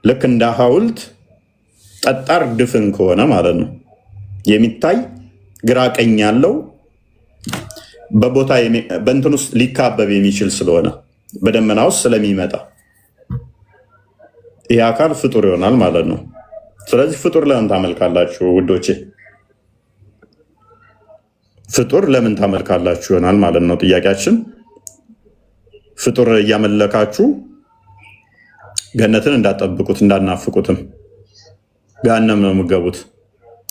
ልክ እንደ ሐውልት ጠጣር ድፍን ከሆነ ማለት ነው የሚታይ ግራ ቀኝ ያለው በቦታ በእንትን ውስጥ ሊካበብ የሚችል ስለሆነ በደመና ውስጥ ስለሚመጣ ይህ አካል ፍጡር ይሆናል ማለት ነው። ስለዚህ ፍጡር ለምን ታመልካላችሁ ውዶቼ? ፍጡር ለምን ታመልካላችሁ ይሆናል ማለት ነው ጥያቄያችን። ፍጡር እያመለካችሁ ገነትን እንዳጠብቁት እንዳናፍቁትም ገሃነም ነው የምገቡት።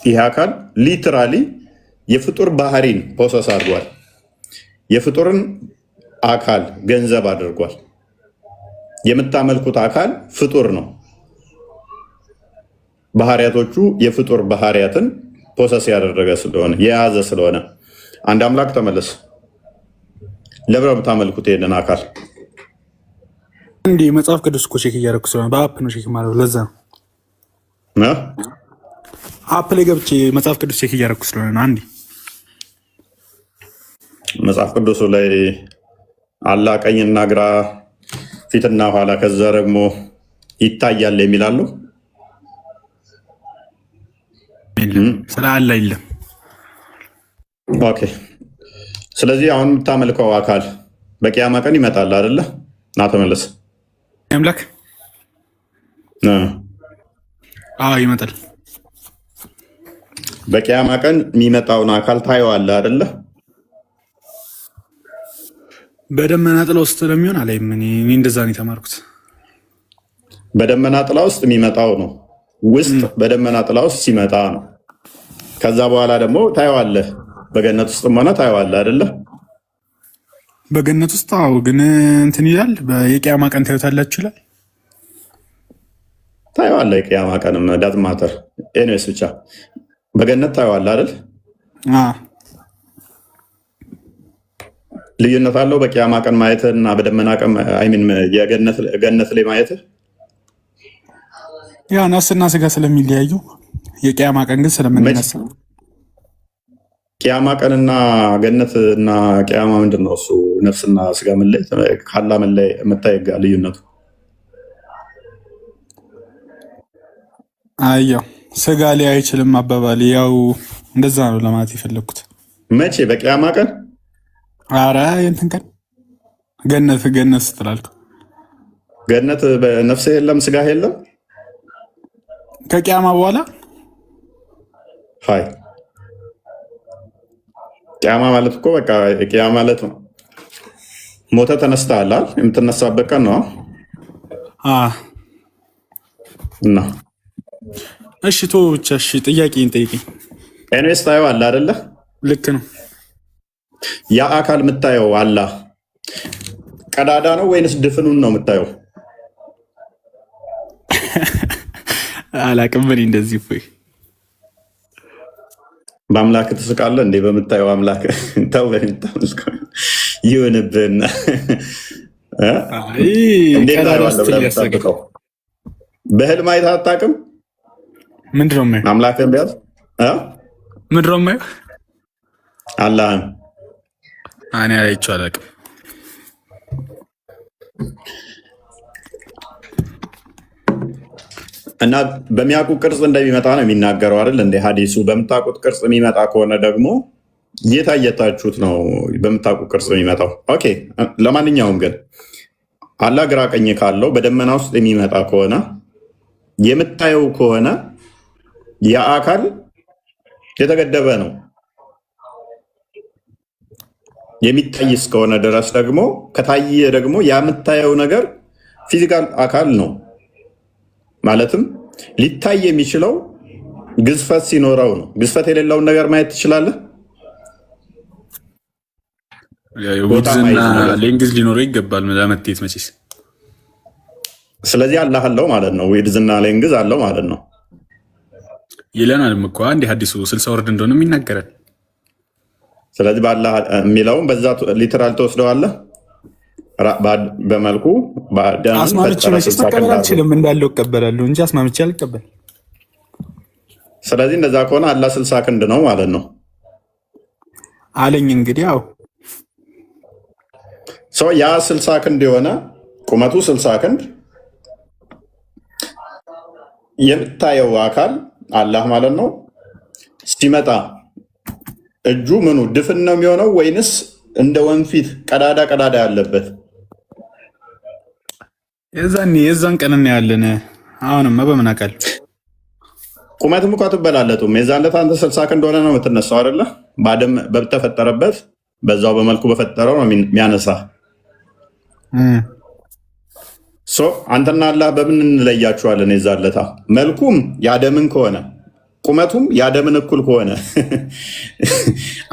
ይህ አካል ሊትራሊ የፍጡር ባህሪን ፖሰስ አድርጓል። የፍጡርን አካል ገንዘብ አድርጓል። የምታመልኩት አካል ፍጡር ነው። ባህሪያቶቹ የፍጡር ባህሪያትን ፖሰስ ያደረገ ስለሆነ የያዘ ስለሆነ አንድ አምላክ ተመለስ። ለብረ ብታመልኩት ይሄንን አካል እንዲህ መጽሐፍ ቅዱስ እኮ ቼክ እያደረኩ ስለሆነ በአፕ ነው ቼክ ማለት ለዛ ነው። አፕ ላይ ገብቼ መጽሐፍ ቅዱስ ቼክ እያደረኩ ስለሆነ አንዴ መጽሐፍ ቅዱሱ ላይ አላ ቀኝና ግራ ፊትና ኋላ ከዛ ደግሞ ይታያል የሚላሉ ስለ አላ የለም። ኦኬ። ስለዚህ አሁን የምታመልከው አካል በቂያማ ቀን ይመጣል አይደለ? ና ተመለስ። አምላክ ይመጣል። በቂያማ ቀን የሚመጣውን አካል ታየዋለህ አይደለ? በደመና ጥላ ውስጥ ስለሚሆን አላይም። እኔ እንደዛ ነው የተማርኩት። በደመና ጥላ ውስጥ የሚመጣው ነው ውስጥ በደመና ጥላ ውስጥ ሲመጣ ነው። ከዛ በኋላ ደግሞ ታየዋለህ። በገነት ውስጥም ሆነ ታየዋለህ አይደለ? በገነት ውስጥ ግን እንትን ይላል። የቂያማ ቀን ታዩታላችሁ ይላል። ታየዋለህ። የቂያማ ቀንም ዳት ማተር ኤኒዌይስ ብቻ በገነት ታየዋለህ አይደል? ልዩነት አለው በቂያማ ቀን ማየትህ እና በደመና ቀን ገነት ላይ ማየትህ። ያ ነፍስና ስጋ ስለሚለያዩ የቂያማ ቀን ግን ስለምንነሳ ቂያማ ቀንና ገነት እና ቂያማ ምንድን ነው? እሱ ነፍስና ስጋ መለይ ካላ መለይ የምታየጋ ልዩነቱ አያው ስጋ ላይ አይችልም አባባል ያው እንደዛ ነው ለማለት የፈለግኩት። መቼ? በቂያማ ቀን? አረ እንትን ቀን ገነት ስትላልኩ ገነት በነፍስ የለም ስጋ የለም ከቂያማ በኋላ ሀይ ቂያማ ማለት እኮ በቃ ቂያማ ማለት ነው። ሞተ ተነስተሃል የምትነሳበት ቀን ነው እና እሺ ቶ ብቻ እሺ ጥያቄን ጠይቀኝ። ኤንዌስ ታየዋለህ አይደለ? ልክ ነው። ያ አካል የምታየው አላህ ቀዳዳ ነው ወይንስ ድፍኑን ነው የምታየው? አላቅም። እኔ እንደዚህ ወይ በአምላክ ትስቃለህ እንዴ? በምታየው አምላክ ተው በምታመልከው ይሁንብህና በህልም አይተህ አታውቅም? ምንድን ነው የማየው? አምላክህን ቢያዝ ምንድን ነው የማየው? አላህን እኔ አይቼው አላውቅም። እና በሚያውቁ ቅርጽ እንደሚመጣ ነው የሚናገረው አይደል? እንደ ሀዲሱ በምታውቁት ቅርጽ የሚመጣ ከሆነ ደግሞ እየታየታችሁት ነው በምታውቁ ቅርጽ የሚመጣው። ኦኬ። ለማንኛውም ግን አላህ ግራ ቀኝ ካለው በደመና ውስጥ የሚመጣ ከሆነ የምታየው ከሆነ የአካል የተገደበ ነው። የሚታይ እስከሆነ ድረስ ደግሞ ከታየ ደግሞ የምታየው ነገር ፊዚካል አካል ነው። ማለትም ሊታይ የሚችለው ግዝፈት ሲኖረው ነው። ግዝፈት የሌለውን ነገር ማየት ትችላለህ። ሌንግዝ ሊኖረው ይገባል ለመታየት መቼስ። ስለዚህ አላህ አለው ማለት ነው። ዊድዝና ሌንግዝ አለው ማለት ነው ይለናል እኮ አንድ ሐዲሱ 60 ወርድ እንደሆነ የሚናገረን። ስለዚህ በአላህ የሚለውም በዛ ሊትራል ተወስደዋለህ በመልኩ አስማምቼ መቀበል አልችልም። እንዳለው እቀበላለሁ እንጂ አስማምቼ አልቀበል። ስለዚህ እንደዛ ከሆነ አላህ 60 ክንድ ነው ማለት ነው አለኝ። እንግዲህ ያው ያ 60 ክንድ የሆነ ቁመቱ 60 ክንድ የምታየው አካል አላህ ማለት ነው ሲመጣ እጁ ምኑ ድፍን ነው የሚሆነው ወይንስ እንደ ወንፊት ቀዳዳ ቀዳዳ ያለበት? የዛን ቀን እናያለን። አሁንማ በምን አውቃለሁ? ቁመትም እኮ አትበላለጡም። የዛን ዕለት አንተ 60 ክንድ ሆነ ነው የምትነሳው አይደለ? በአደም በተፈጠረበት በዛው በመልኩ በፈጠረው ነው የሚያነሳ። አንተና አላህ በምን እንለያችኋለን? የዛን ዕለት መልኩም የአደምን ከሆነ ቁመቱም የአደምን እኩል ከሆነ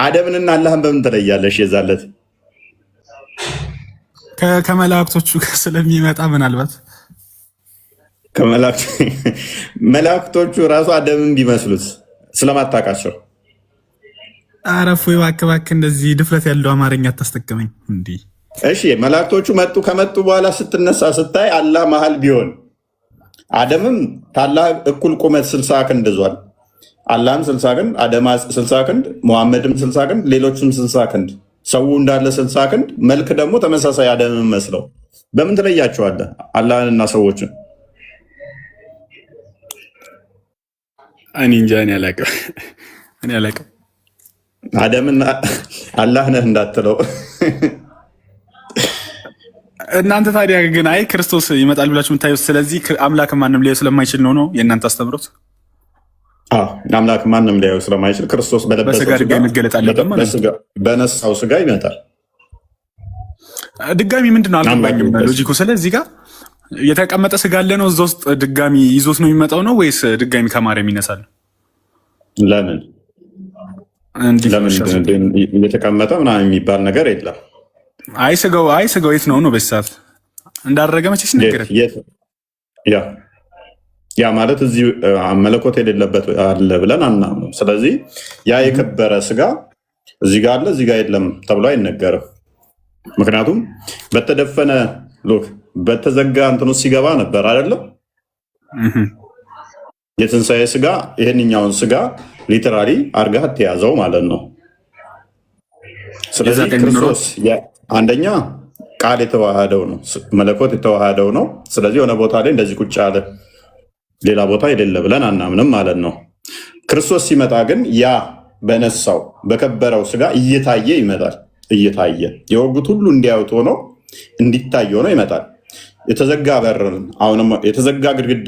አደምንና አላህን በምን ትለያለሽ? የዛን ዕለት ከመላእክቶቹ ስለሚመጣ ምናልባት መላእክቶቹ ራሱ አደምን ቢመስሉት ስለማታውቃቸው። አረፉ እባክህ እንደዚህ ድፍረት ያለው አማርኛ አታስጠቅመኝ እንዲህ። እሺ መላእክቶቹ መጡ። ከመጡ በኋላ ስትነሳ ስታይ አላህ መሀል ቢሆን አደምም ታላህ እኩል ቁመት 60 ክንድ ይዟል። አላህም 60 ክንድ፣ አደም 60 ክንድ፣ ሙሐመድም 60 ክንድ፣ ሌሎችም 60 ክንድ፣ ሰው እንዳለ 60 ክንድ፣ መልክ ደግሞ ተመሳሳይ አደምን መስለው በምን ትለያቸዋለህ አላህንና ሰዎችን? እኔ እንጃ፣ እኔ አላውቅም። አደምና አላህ ነህ እንዳትለው። እናንተ ታዲያ ግን አይ ክርስቶስ ይመጣል ብላችሁ የምታዩት ስለዚህ አምላክ ማንም ሊያዩ ስለማይችል ነው የእናንተ አስተምሮት? አምላክ ማንም ሊያዩ ስለማይችል ክርስቶስ በለበሰው ስጋ መገለጥ አለበት ማለት ነው። በነሳው ስጋ ይመጣል። ድጋሚ ምንድን ነው አልገባኝም ሎጂኩ። ስለዚህ ጋር የተቀመጠ ስጋ አለ ነው እዛ ውስጥ ድጋሚ ይዞት ነው የሚመጣው ነው ወይስ ድጋሚ ከማርያም ይነሳል? ለምን የተቀመጠ ምናምን የሚባል ነገር የለም። አይ ስጋው የት ነው በዚህ ሰዓት እንዳደረገ መቼስ ይነገራል። ያ ማለት እዚህ መለኮት የሌለበት አለ ብለን አናምነው። ስለዚህ ያ የከበረ ስጋ እዚህ ጋር አለ እዚህ ጋር የለም ተብሎ አይነገርም። ምክንያቱም በተደፈነ በተዘጋ እንትን ውስጥ ሲገባ ነበር አይደለም። የትንሣኤ ስጋ ይህንኛውን ስጋ ሊተራሊ አርጋህ ተያዘው ማለት ነው። ስለዚህ ክርስቶስ አንደኛ ቃል የተዋሃደው ነው፣ መለኮት የተዋሃደው ነው። ስለዚህ የሆነ ቦታ ላይ እንደዚህ ቁጭ ያለ ሌላ ቦታ የሌለ ብለን አናምንም ማለት ነው። ክርስቶስ ሲመጣ ግን ያ በነሳው በከበረው ስጋ እየታየ ይመጣል። እየታየ የወጉት ሁሉ እንዲያዩት ሆኖ እንዲታይ ሆኖ ይመጣል። የተዘጋ በርን አሁንም የተዘጋ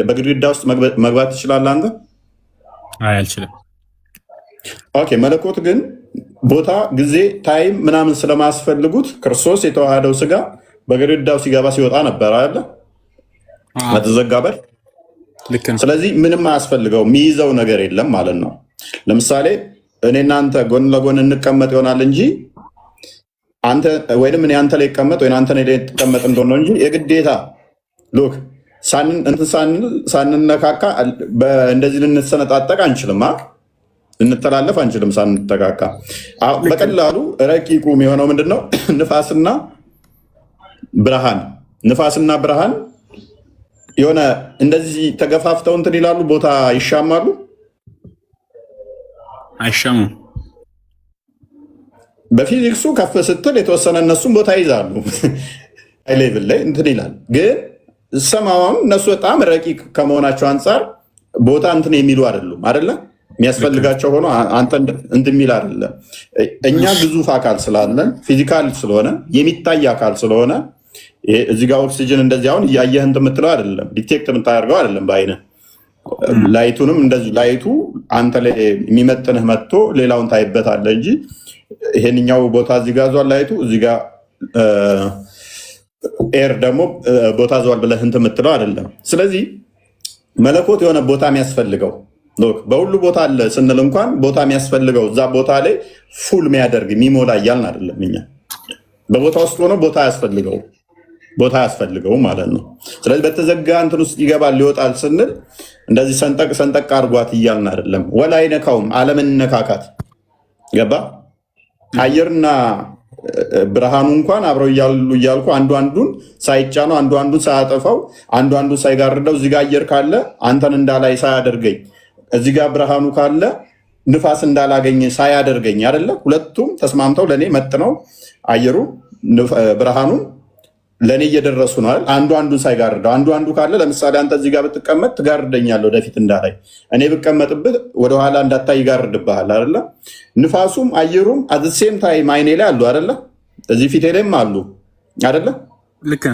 በግድግዳ ውስጥ መግባት ትችላለህ አንተ? አይ አልችልም። ኦኬ። መለኮት ግን ቦታ፣ ጊዜ፣ ታይም ምናምን ስለማስፈልጉት ክርስቶስ የተዋሃደው ስጋ በግድግዳው ሲገባ ሲወጣ ነበር አይደለ? በተዘጋ በር። ስለዚህ ምንም አያስፈልገው፣ የሚይዘው ነገር የለም ማለት ነው። ለምሳሌ እኔ እናንተ ጎን ለጎን እንቀመጥ ይሆናል እንጂ አንተ ወይንም እኔ አንተ ላይ ይቀመጥ ወይ አንተ ላይ ተቀመጥ እንደሆነ እንጂ የግዴታ ሉክ ሳንነካካ እንደዚህ ልንሰነጣጠቅ አንችልም። ልንተላለፍ አንችልም ሳንተካካ። በቀላሉ ረቂቁ የሚሆነው ምንድነው? ንፋስና ብርሃን የሆነ እንደዚህ ተገፋፍተው እንትን ይላሉ፣ ቦታ ይሻማሉ። አይሻሙም። በፊዚክሱ ከፍ ስትል የተወሰነ እነሱም ቦታ ይዛሉ፣ ሌቭል ላይ እንትን ይላል። ግን ሰማዋም እነሱ በጣም ረቂቅ ከመሆናቸው አንጻር ቦታ እንትን የሚሉ አይደሉም አይደለ? የሚያስፈልጋቸው ሆኖ አንተ እንትን የሚል አይደለም። እኛ ግዙፍ አካል ስላለን ፊዚካል ስለሆነ የሚታይ አካል ስለሆነ እዚህ ጋር ኦክሲጅን እንደዚህ አሁን እያየህ እንትን የምትለው አይደለም፣ ዲቴክት የምታደርገው አይደለም በአይነህ። ላይቱንም እንደዚህ ላይቱ አንተ ላይ የሚመጥንህ መጥቶ ሌላውን ታይበታለህ እንጂ ይሄንኛው ቦታ እዚህ ጋር ዟል ላይቱ፣ እዚህ ጋር ኤር ደግሞ ቦታ ዟል ብለህ እንትን የምትለው አይደለም። ስለዚህ መለኮት የሆነ ቦታ የሚያስፈልገው በሁሉ ቦታ አለ ስንል እንኳን ቦታ የሚያስፈልገው እዛ ቦታ ላይ ፉል የሚያደርግ የሚሞላ እያልን አይደለም። እኛ በቦታ ውስጥ ሆኖ ቦታ ያስፈልገው ማለት ነው። ስለዚህ በተዘጋ እንትን ውስጥ ይገባል ሊወጣል ስንል እንደዚህ ሰንጠቅ አድርጓት እያልን አይደለም። ወላ አይነካውም፣ አለመነካካት ገባ። አየርና ብርሃኑ እንኳን አብረው እያልኩ አንዱ አንዱን ሳይጫነው አንዱ አንዱን ሳያጠፋው አንዱ አንዱን ሳይጋርደው እዚህ ጋር አየር ካለ አንተን እንዳላይ ሳያደርገኝ እዚህ ጋር ብርሃኑ ካለ ንፋስ እንዳላገኝ ሳያደርገኝ አይደለ? ሁለቱም ተስማምተው ለእኔ መጥነው አየሩ ብርሃኑን ለእኔ እየደረሱ ነው አይደል? አንዱ አንዱን ሳይጋርደው አንዱ ካለ ለምሳሌ አንተ እዚህ ጋር ብትቀመጥ ትጋርደኛለህ ወደፊት እንዳላይ፣ እኔ ብቀመጥብህ ወደኋላ እንዳታይ ይጋርድብሃል አይደለ? ንፋሱም አየሩም አዘሴም ታይም አይኔ ላይ አሉ አይደለ? እዚህ ፊቴ ላይም አሉ አይደለ? ልክ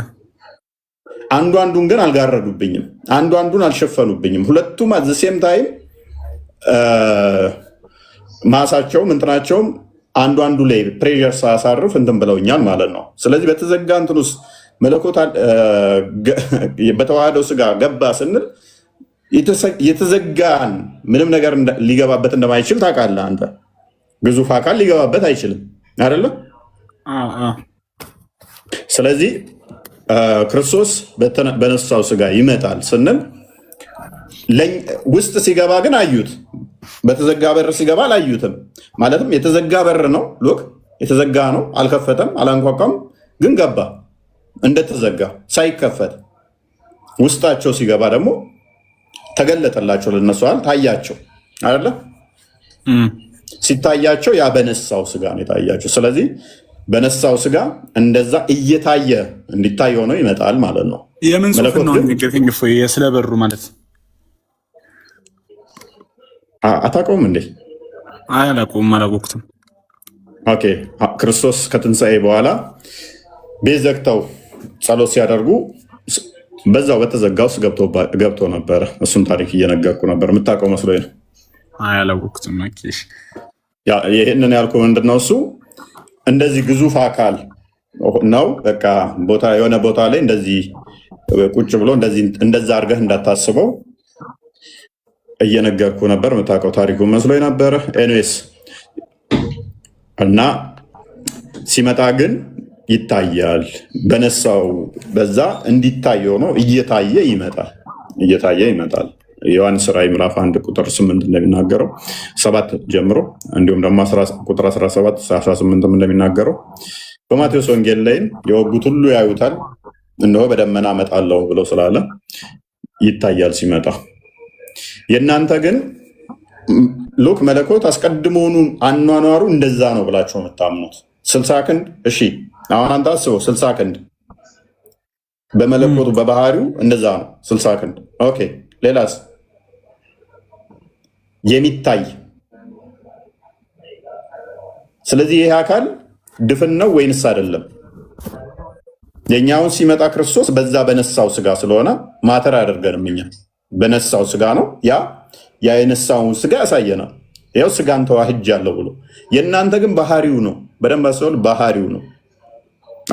አንዱ አንዱን ግን አልጋረዱብኝም፣ አንዱ አንዱን አልሸፈኑብኝም። ሁለቱም አዘሴም ታይም ማሳቸውም እንትናቸውም አንዱ ላይ ፕሬዠር ሳያሳርፍ እንትን ብለውኛል ማለት ነው። ስለዚህ በተዘጋ እንትን ውስጥ መለኮት በተዋህደው ስጋ ገባ ስንል የተዘጋን ምንም ነገር ሊገባበት እንደማይችል ታውቃለህ አንተ። ግዙፍ አካል ሊገባበት አይችልም አይደለም? ስለዚህ ክርስቶስ በነሳው ስጋ ይመጣል ስንል ውስጥ ሲገባ ግን አዩት። በተዘጋ በር ሲገባ አላዩትም። ማለትም የተዘጋ በር ነው፣ ሎክ የተዘጋ ነው፣ አልከፈተም፣ አላንኳኳም፣ ግን ገባ እንደተዘጋ ሳይከፈት። ውስጣቸው ሲገባ ደግሞ ተገለጠላቸው፣ ለነሱ ታያቸው አይደለ? ሲታያቸው ያ በነሳው ስጋ ነው የታያቸው። ስለዚህ በነሳው ስጋ እንደዛ እየታየ እንዲታይ ሆኖ ይመጣል ማለት ነው። የምን ጽሑፍ ነው ስለበሩ ማለት አታውቀውም እንዴ? አላወቅኩትም። ኦኬ ክርስቶስ ከትንሣኤ በኋላ ቤት ዘግተው ጸሎት ሲያደርጉ በዛው በተዘጋው ውስጥ ገብቶ ነበረ። እሱን ታሪክ እየነገርኩ ነበር። የምታውቀው መስሎኝ ነው። አላወቅኩትም። ይህንን ያልኩ ምንድነው እሱ እንደዚህ ግዙፍ አካል ነው። በቃ የሆነ ቦታ ላይ እንደዚህ ቁጭ ብሎ እንደዛ አድርገህ እንዳታስበው እየነገርኩ ነበር። የምታውቀው ታሪኩ መስሎኝ ነበር። ኤኒዌይስ እና ሲመጣ ግን ይታያል። በነሳው በዛ እንዲታይ ሆኖ እየታየ ይመጣል። ዮሐንስ ራዕይ ምዕራፍ 1 ቁጥር 8 እንደሚናገረው 7 ጀምሮ እንዲሁም ደግሞ ቁጥር 17 18 እንደሚናገረው በማቴዎስ ወንጌል ላይም የወጉት ሁሉ ያዩታል፣ እነሆ በደመና እመጣለሁ ብሎ ስላለ ይታያል ሲመጣ። የእናንተ ግን ሉክ መለኮት አስቀድሞውኑ አኗኗሩ እንደዛ ነው ብላችሁ የምታምኑት 60 ክንድ። እሺ አሁን አንተ አስበው 60 ክንድ በመለኮቱ በባህሪው እንደዛ ነው 60 ክንድ። ኦኬ ሌላስ የሚታይ? ስለዚህ ይሄ አካል ድፍን ነው ወይንስ አይደለም? የኛውን ሲመጣ ክርስቶስ በዛ በነሳው ስጋ ስለሆነ ማተር አያደርገንም። እኛ በነሳው ስጋ ነው ያ የነሳውን ስጋ ያሳየናል። ያው ስጋን ተዋህጃለሁ ብሎ የእናንተ ግን ባህሪው ነው። በደንብ አስተውል። ባህሪው ነው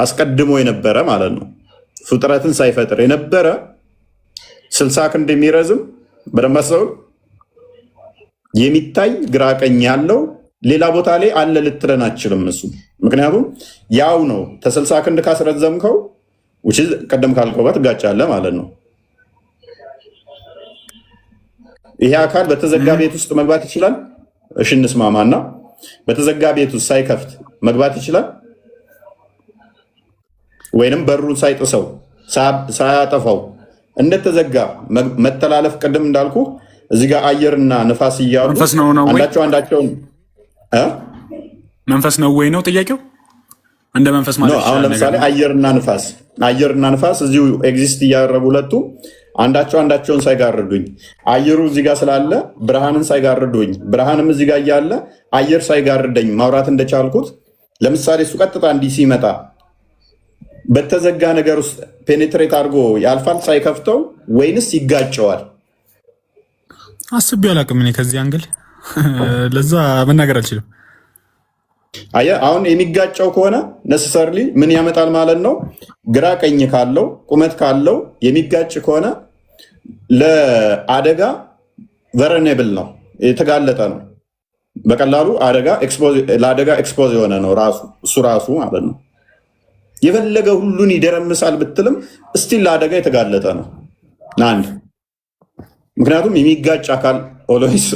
አስቀድሞ የነበረ ማለት ነው። ፍጥረትን ሳይፈጥር የነበረ 60 ክንድ የሚረዝም በደንብ አስተውል። የሚታይ ግራ ቀኝ ያለው ሌላ ቦታ ላይ አለ ልትለን አችልም እሱ። ምክንያቱም ያው ነው። ተ60 ክንድ ካስረዘምከው ቀደም ካልከው ጋር ትጋጫለህ ማለት ነው። ይሄ አካል በተዘጋ ቤት ውስጥ መግባት ይችላል? እሺ እንስማማና በተዘጋ ቤት ውስጥ ሳይከፍት መግባት ይችላል? ወይንም በሩን ሳይጥሰው ሳያጠፋው እንደተዘጋ መተላለፍ ቅድም እንዳልኩ እዚህ ጋር አየርና ንፋስ እያሉ አንዳቸውን መንፈስ ነው ወይ ነው ጥያቄው? እንደ መንፈስ ማለት ነው። አሁን ለምሳሌ አየርና ንፋስ እዚሁ ኤግዚስት እያደረጉ ሁለቱ አንዳቸውን ሳይጋርዱኝ አየሩ እዚህ ጋር ስላለ ብርሃንን ሳይጋርዱኝ ብርሃንም እዚህ ጋር እያለ አየር ሳይጋርደኝ ማውራት እንደቻልኩት ለምሳሌ እሱ ቀጥታ እንዲህ ሲመጣ በተዘጋ ነገር ውስጥ ፔኔትሬት አድርጎ ያልፋል ሳይከፍተው ወይንስ ይጋጨዋል? አስቤ አላውቅም እኔ ከዚህ አንግል ለዛ መናገር አልችልም። አየህ አሁን የሚጋጨው ከሆነ ነሰሰርሊ ምን ያመጣል ማለት ነው? ግራ ቀኝ ካለው ቁመት ካለው የሚጋጭ ከሆነ ለአደጋ ቨርኔብል ነው፣ የተጋለጠ ነው። በቀላሉ ለአደጋ ኤክስፖዝ የሆነ ነው እሱ ራሱ ማለት ነው። የፈለገ ሁሉን ይደረምሳል ብትልም እስቲል ለአደጋ የተጋለጠ ነው። አንድ ምክንያቱም የሚጋጭ አካል ኦሎይስ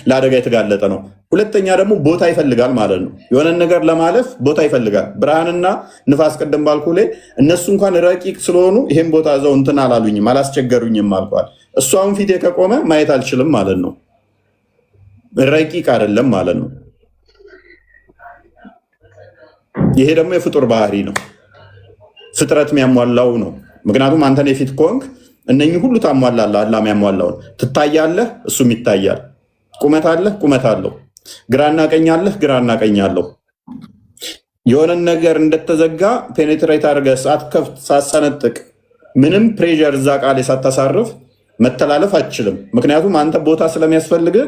ለአደጋ የተጋለጠ ነው። ሁለተኛ ደግሞ ቦታ ይፈልጋል ማለት ነው። የሆነን ነገር ለማለፍ ቦታ ይፈልጋል። ብርሃንና ንፋስ ቅድም ባልኩ ላይ እነሱ እንኳን ረቂቅ ስለሆኑ ይሄን ቦታ ዘው እንትን አላሉኝም አላስቸገሩኝም አልኳል። እሱ አሁን ፊቴ ከቆመ ማየት አልችልም ማለት ነው። ረቂቅ አይደለም ማለት ነው። ይሄ ደግሞ የፍጡር ባህሪ ነው። ፍጥረት የሚያሟላው ነው። ምክንያቱም አንተን የፊት ኮንክ እነኚህ ሁሉ ታሟላለህ። አላህ የሚያሟላውን ትታያለህ፣ እሱም ይታያል። ቁመት አለህ፣ ቁመት አለው። ግራና ቀኝ አለህ፣ ግራና ቀኝ አለው። የሆነን ነገር እንደተዘጋ ፔኔትሬት አድርገህ ሳትከፍት ሳትሰነጥቅ ምንም ፕሬዠር እዛ ቃል ሳታሳርፍ መተላለፍ አትችልም። ምክንያቱም አንተ ቦታ ስለሚያስፈልግህ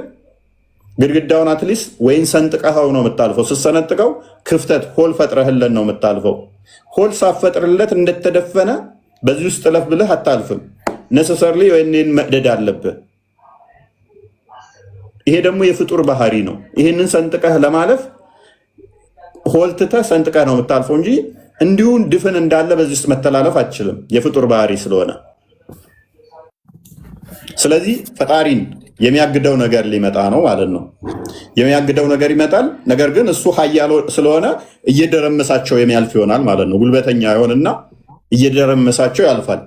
ግድግዳውን አትሊስት ወይን ሰንጥቀኸው ነው የምታልፈው። ስትሰነጥቀው ክፍተት ሆል ፈጥረህለን ነው የምታልፈው። ሆል ሳፈጥርለት እንደተደፈነ በዚህ ውስጥ እለፍ ብለህ አታልፍም። ነሰሰርሊ ወይኔን መቅደድ አለብህ። ይሄ ደግሞ የፍጡር ባህሪ ነው። ይህንን ሰንጥቀህ ለማለፍ ሆል ትተህ ሰንጥቀህ ነው የምታልፈው እንጂ እንዲሁም ድፍን እንዳለ በዚህ ውስጥ መተላለፍ አትችልም፣ የፍጡር ባህሪ ስለሆነ። ስለዚህ ፈጣሪን የሚያግደው ነገር ሊመጣ ነው ማለት ነው። የሚያግደው ነገር ይመጣል። ነገር ግን እሱ ኃያል ስለሆነ እየደረመሳቸው የሚያልፍ ይሆናል ማለት ነው። ጉልበተኛ ይሆንና እየደረመሳቸው ያልፋል።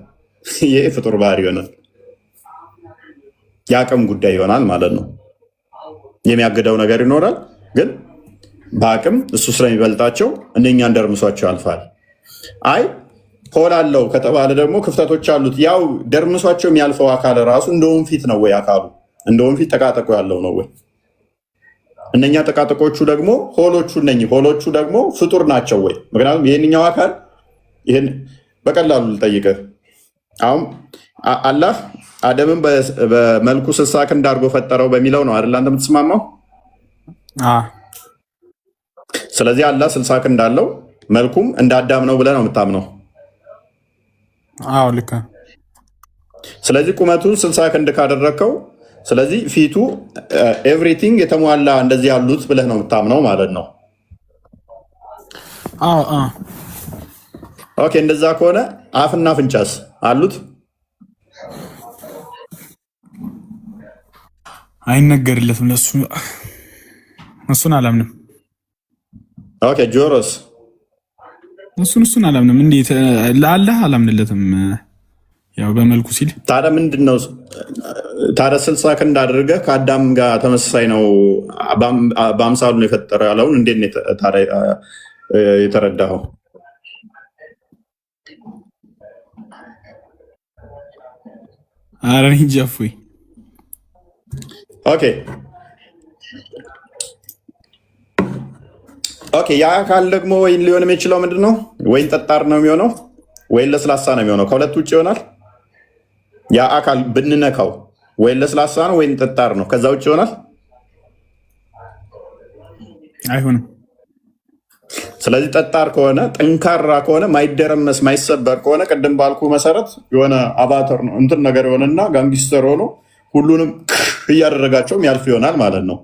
ይህ ፍጡር ባህሪ ይሆናል፣ የአቅም ጉዳይ ይሆናል ማለት ነው። የሚያግደው ነገር ይኖራል፣ ግን በአቅም እሱ ስለሚበልጣቸው እነኛን ደርምሷቸው ያልፋል። አይ ሆል አለው ከተባለ ደግሞ ክፍተቶች አሉት። ያው ደርምሷቸው የሚያልፈው አካል ራሱ እንደ ወንፊት ነው ወይ? አካሉ እንደ ወንፊት ተቃጠቆ ያለው ነው ወይ? እነኛ ተቃጠቆቹ ደግሞ ሆሎቹ ደግሞ ፍጡር ናቸው ወይ? ምክንያቱም ይህንኛው አካል ይህን በቀላሉ ልጠይቅህ። አሁን አላህ አደምን በመልኩ 60 ክንድ አድርጎ ፈጠረው በሚለው ነው አይደል አንተ የምትስማማው? ስለዚህ አላህ 60 ክንድ አለው፣ መልኩም እንደ አዳም ነው ብለህ ነው የምታምነው? አዎ ልክ። ስለዚህ ቁመቱን 60 ክንድ ካደረግከው፣ ስለዚህ ፊቱ ኤቭሪቲንግ የተሟላ እንደዚህ ያሉት ብለህ ነው የምታምነው ማለት ነው። ኦኬ፣ እንደዛ ከሆነ አፍና አፍንጫስ አሉት? አይነገርለትም ለሱ፣ እሱን አላምንም። ኦኬ፣ ጆሮስ? እሱን አላምንም። እንዴት ለአላህ አላምንለትም። ያው በመልኩ ሲል ታዲያ ምንድን ነው ታዲያ 60 ክንድ አድርገህ ከአዳም ጋር ተመሳሳይ ነው በአምሳሉ ነው የፈጠረ ያለውን እንዴት ነው ታዲያ የተረዳኸው? ኧረ እኔ እንጃ እፎይ። ኦኬ ያ አካል ደግሞ ወይን ሊሆን የሚችለው ምንድን ነው? ወይን ጠጣር ነው የሚሆነው ወይን ለስላሳ ነው የሚሆነው? ከሁለት ውጭ ይሆናል። ያ አካል ብንነካው ወይን ለስላሳ ነው ወይን ጠጣር ነው፣ ከዛ ውጭ ይሆናል? አይሆንም። ስለዚህ ጠጣር ከሆነ ጠንካራ ከሆነ ማይደረመስ ማይሰበር ከሆነ ቅድም ባልኩ መሰረት የሆነ አባተር ነው እንትን ነገር የሆነና ጋንጊስተር ሆኖ ሁሉንም እያደረጋቸውም ያልፍ ይሆናል ማለት ነው።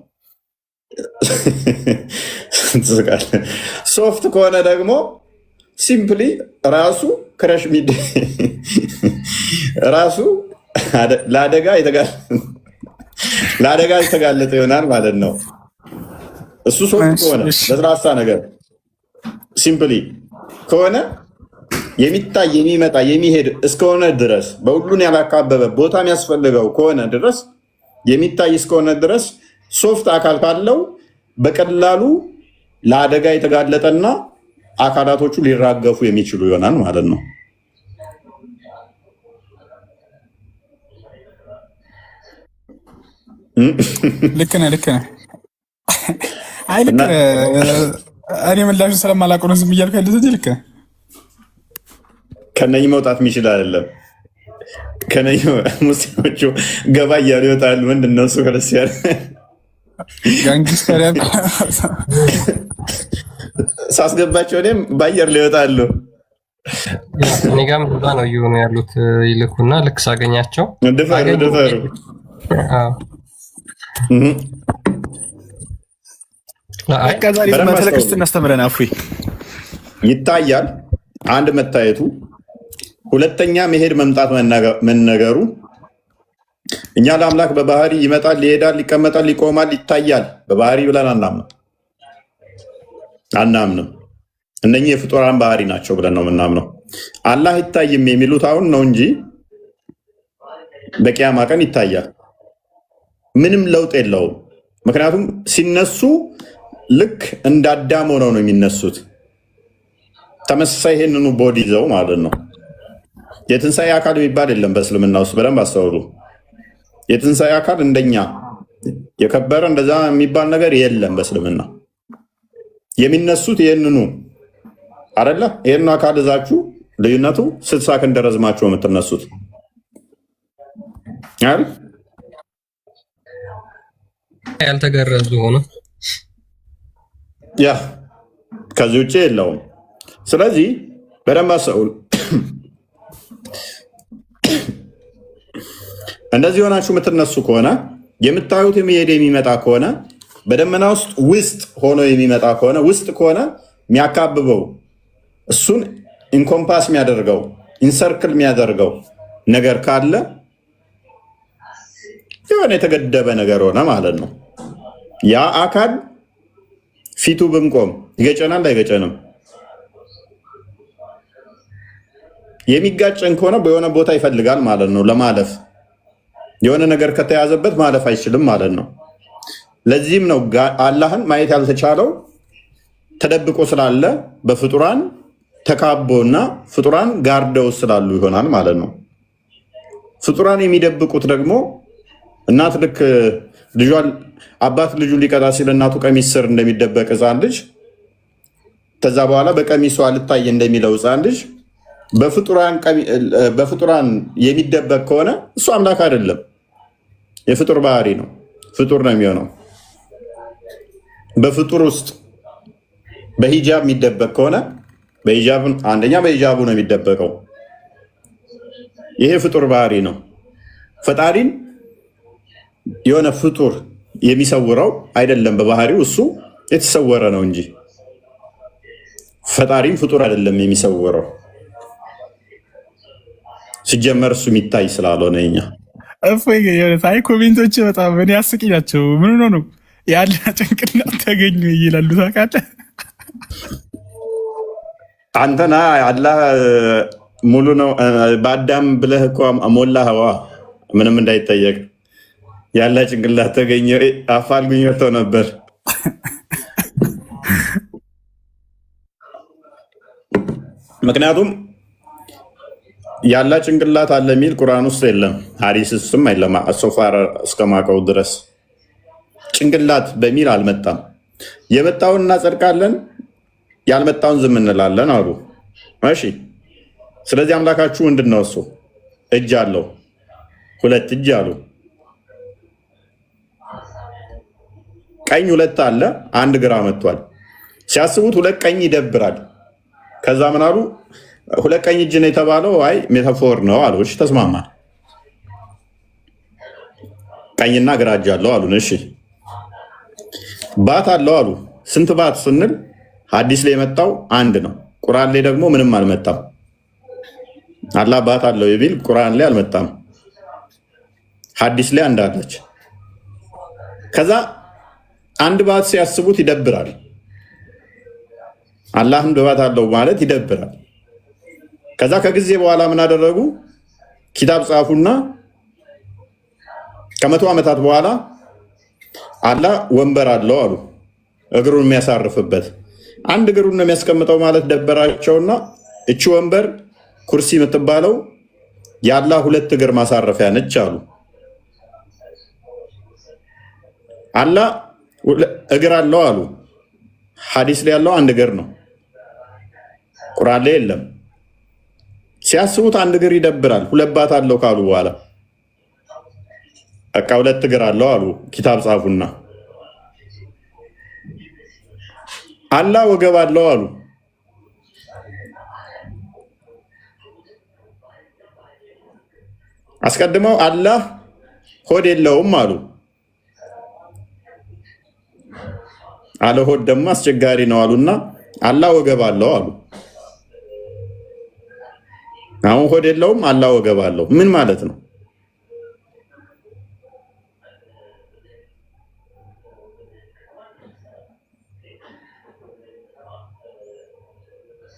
ሶፍት ከሆነ ደግሞ ሲምፕሊ ራሱ ክረሽ ሚድ ራሱ ለአደጋ የተጋለጠ ይሆናል ማለት ነው። እሱ ሶፍት ከሆነ ለስላሳ ነገር ሲምፕሊ ከሆነ የሚታይ የሚመጣ የሚሄድ እስከሆነ ድረስ በሁሉን ያላካበበ ቦታ የሚያስፈልገው ከሆነ ድረስ የሚታይ እስከሆነ ድረስ ሶፍት አካል ካለው በቀላሉ ለአደጋ የተጋለጠና አካላቶቹ ሊራገፉ የሚችሉ ይሆናል ማለት ነው። ልክ ነህ። አይ ልክ ነህ። እኔ ምላሹ ስለማላውቀው ነው ዝም እያልኩ ያለሁት እንጂ ልክ ነህ። ከነኝ መውጣት የሚችል አይደለም። ከነኝ ሙስሊሞቹ ገባ እያሉ ይወጣሉ። ምንድን ነው እሱ ክርስቲያን ጋንግስተር ሳስገባቸው እኔም በአየር ሊወጣሉ። እኔ ጋርም እንደዛ ነው እየሆኑ ያሉት። ይልኩና ልክ ሳገኛቸው ድፈሩ ክርስትና አስተምረን አፍሪ ይታያል። አንድ መታየቱ፣ ሁለተኛ መሄድ መምጣት መነገሩ። እኛ ለአምላክ በባህሪ ይመጣል፣ ይሄዳል፣ ይቀመጣል፣ ይቆማል፣ ይታያል በባህሪ ብለን አናምንም። እነኚህ የፍጡራን ባህሪ ናቸው ብለን ነው የምናምነው። አላህ ይታይም የሚሉት አሁን ነው እንጂ በቂያማ ቀን ይታያል። ምንም ለውጥ የለውም። ምክንያቱም ሲነሱ ልክ እንደ አዳም ሆነው ነው የሚነሱት። ተመሳሳይ ይሄንኑ ቦዲ ይዘው ማለት ነው። የትንሣኤ አካል የሚባል የለም በእስልምና ውስጥ። በደንብ አስተውሉ። የትንሣኤ አካል እንደኛ የከበረ እንደዛ የሚባል ነገር የለም በእስልምና። የሚነሱት ይህንኑ አይደለ? ይህንኑ አካል እዛችሁ ልዩነቱ 60 ክንድ ረዝማችሁ የምትነሱት አይደል? ያልተገረዙ ሆነ ያ ከዚህ ውጭ የለውም። ስለዚህ በደንብ አስተውሉ። እንደዚህ ሆናችሁ የምትነሱ ከሆነ የምታዩት የሚሄድ የሚመጣ ከሆነ በደመና ውስጥ ሆኖ የሚመጣ ከሆነ ውስጥ ከሆነ የሚያካብበው እሱን ኢንኮምፓስ የሚያደርገው ኢንሰርክል የሚያደርገው ነገር ካለ የሆነ የተገደበ ነገር ሆነ ማለት ነው። ያ አካል ፊቱ ብንቆም ይገጨናል አይገጨንም? የሚጋጨን ከሆነ በሆነ ቦታ ይፈልጋል ማለት ነው ለማለፍ። የሆነ ነገር ከተያዘበት ማለፍ አይችልም ማለት ነው። ለዚህም ነው አላህን ማየት ያልተቻለው ተደብቆ ስላለ በፍጡራን ተካቦና ፍጡራን ጋርደው ስላሉ ይሆናል ማለት ነው። ፍጡራን የሚደብቁት ደግሞ እናት ልክ ልጇን አባት ልጁ ሊቀጣ ሲል እናቱ ቀሚስ ስር እንደሚደበቅ ሕፃን ልጅ ከዛ በኋላ በቀሚሷ ልታይ እንደሚለው ሕፃን ልጅ በፍጡራን የሚደበቅ ከሆነ እሱ አምላክ አይደለም፣ የፍጡር ባህሪ ነው። ፍጡር ነው የሚሆነው። በፍጡር ውስጥ በሂጃብ የሚደበቅ ከሆነ አንደኛ በሂጃቡ ነው የሚደበቀው። ይሄ ፍጡር ባህሪ ነው። ፈጣሪን የሆነ ፍጡር የሚሰውረው አይደለም፣ በባህሪው እሱ የተሰወረ ነው እንጂ ፈጣሪም ፍጡር አይደለም የሚሰውረው። ሲጀመር እሱ የሚታይ ስላልሆነ እኛ ሳይ ኮሜንቶች በጣም እኔ አስቂኝ ናቸው። ምን ሆኖ ነው ያለ ጭንቅላት ተገኙ ይላሉ። ታውቃለህ አንተና አላህ ሙሉ ነው በአዳም ብለህ እኮ ሞላኸዋ ምንም እንዳይጠየቅ ያለ ጭንቅላት ተገኘ አፋልጉኝ ወጥተው ነበር። ምክንያቱም ያለ ጭንቅላት አለ የሚል ቁርአን ውስጥ የለም፣ ሐዲስ ውስጥም የለም። ሶፋር እስከማውቀው ድረስ ጭንቅላት በሚል አልመጣም። የመጣውን እናጸድቃለን፣ ያልመጣውን ዝም እንላለን አሉ። እሺ፣ ስለዚህ አምላካችሁ ምንድን ነው? እሱ እጅ አለው፣ 2 እጅ አሉ። ቀኝ 2 አለ፣ 1 ግራ መጥቷል። ሲያስቡት 2 ቀኝ ይደብራል። ከዛ ምን አሉ? 2 ቀኝ እጅ ነው የተባለው፣ አይ ሜታፎር ነው አሉ። እሺ ተስማማ። ቀኝና ግራ እጅ አለው አሉ። እሺ ባት አለው አሉ። ስንት ባት ስንል ሐዲስ ላይ የመጣው 1 ነው። ቁርአን ላይ ደግሞ ምንም አልመጣም። አላህ ባት አለው የሚል ቁርአን ላይ አልመጣም። ሐዲስ ላይ 1 አለች። ከዛ 1 ባት ሲያስቡት ይደብራል። አላህም ባት አለው ማለት ይደብራል። ከዛ ከጊዜ በኋላ ምን አደረጉ? ኪታብ ጻፉና ከ100 ዓመታት በኋላ አላህ ወንበር አለው አሉ፣ እግሩን የሚያሳርፍበት። 1 እግሩን ነው የሚያስቀምጠው ማለት ደበራቸውና እቺ ወንበር ኩርሲ የምትባለው የአላህ 2 እግር ማሳረፊያ ነች አሉ። አላህ እግር አለው አሉ። ሐዲስ ላይ ያለው 1 እግር ነው፣ ቁርአን ላይ የለም። ሲያስቡት 1 እግር ይደብራል። 2 ባት አለው ካሉ በኋላ በቃ 2 እግር አለው አሉ። ኪታብ ጻፉና አላህ ወገብ አለው አሉ። አስቀድመው አላህ ሆድ የለውም አሉ። አለ ሆድ ደግሞ አስቸጋሪ ነው አሉና አላህ ወገብ አለው አሉ። አሁን ሆድ የለውም አላህ ወገብ አለው ምን ማለት ነው?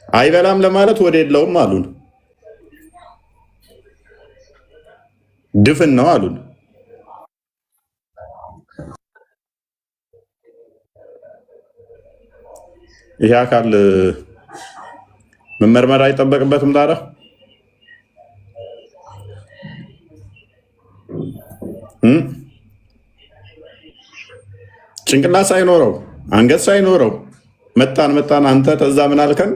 አይበላም ለማለት ሆድ የለውም አሉን። ድፍን ነው አሉን። ይሄ አካል መመርመር አይጠበቅበትም ታዲያ? ጭንቅላት ሳይኖረው አንገት ሳይኖረው መጣን አንተ ተዛ ምን አልከን?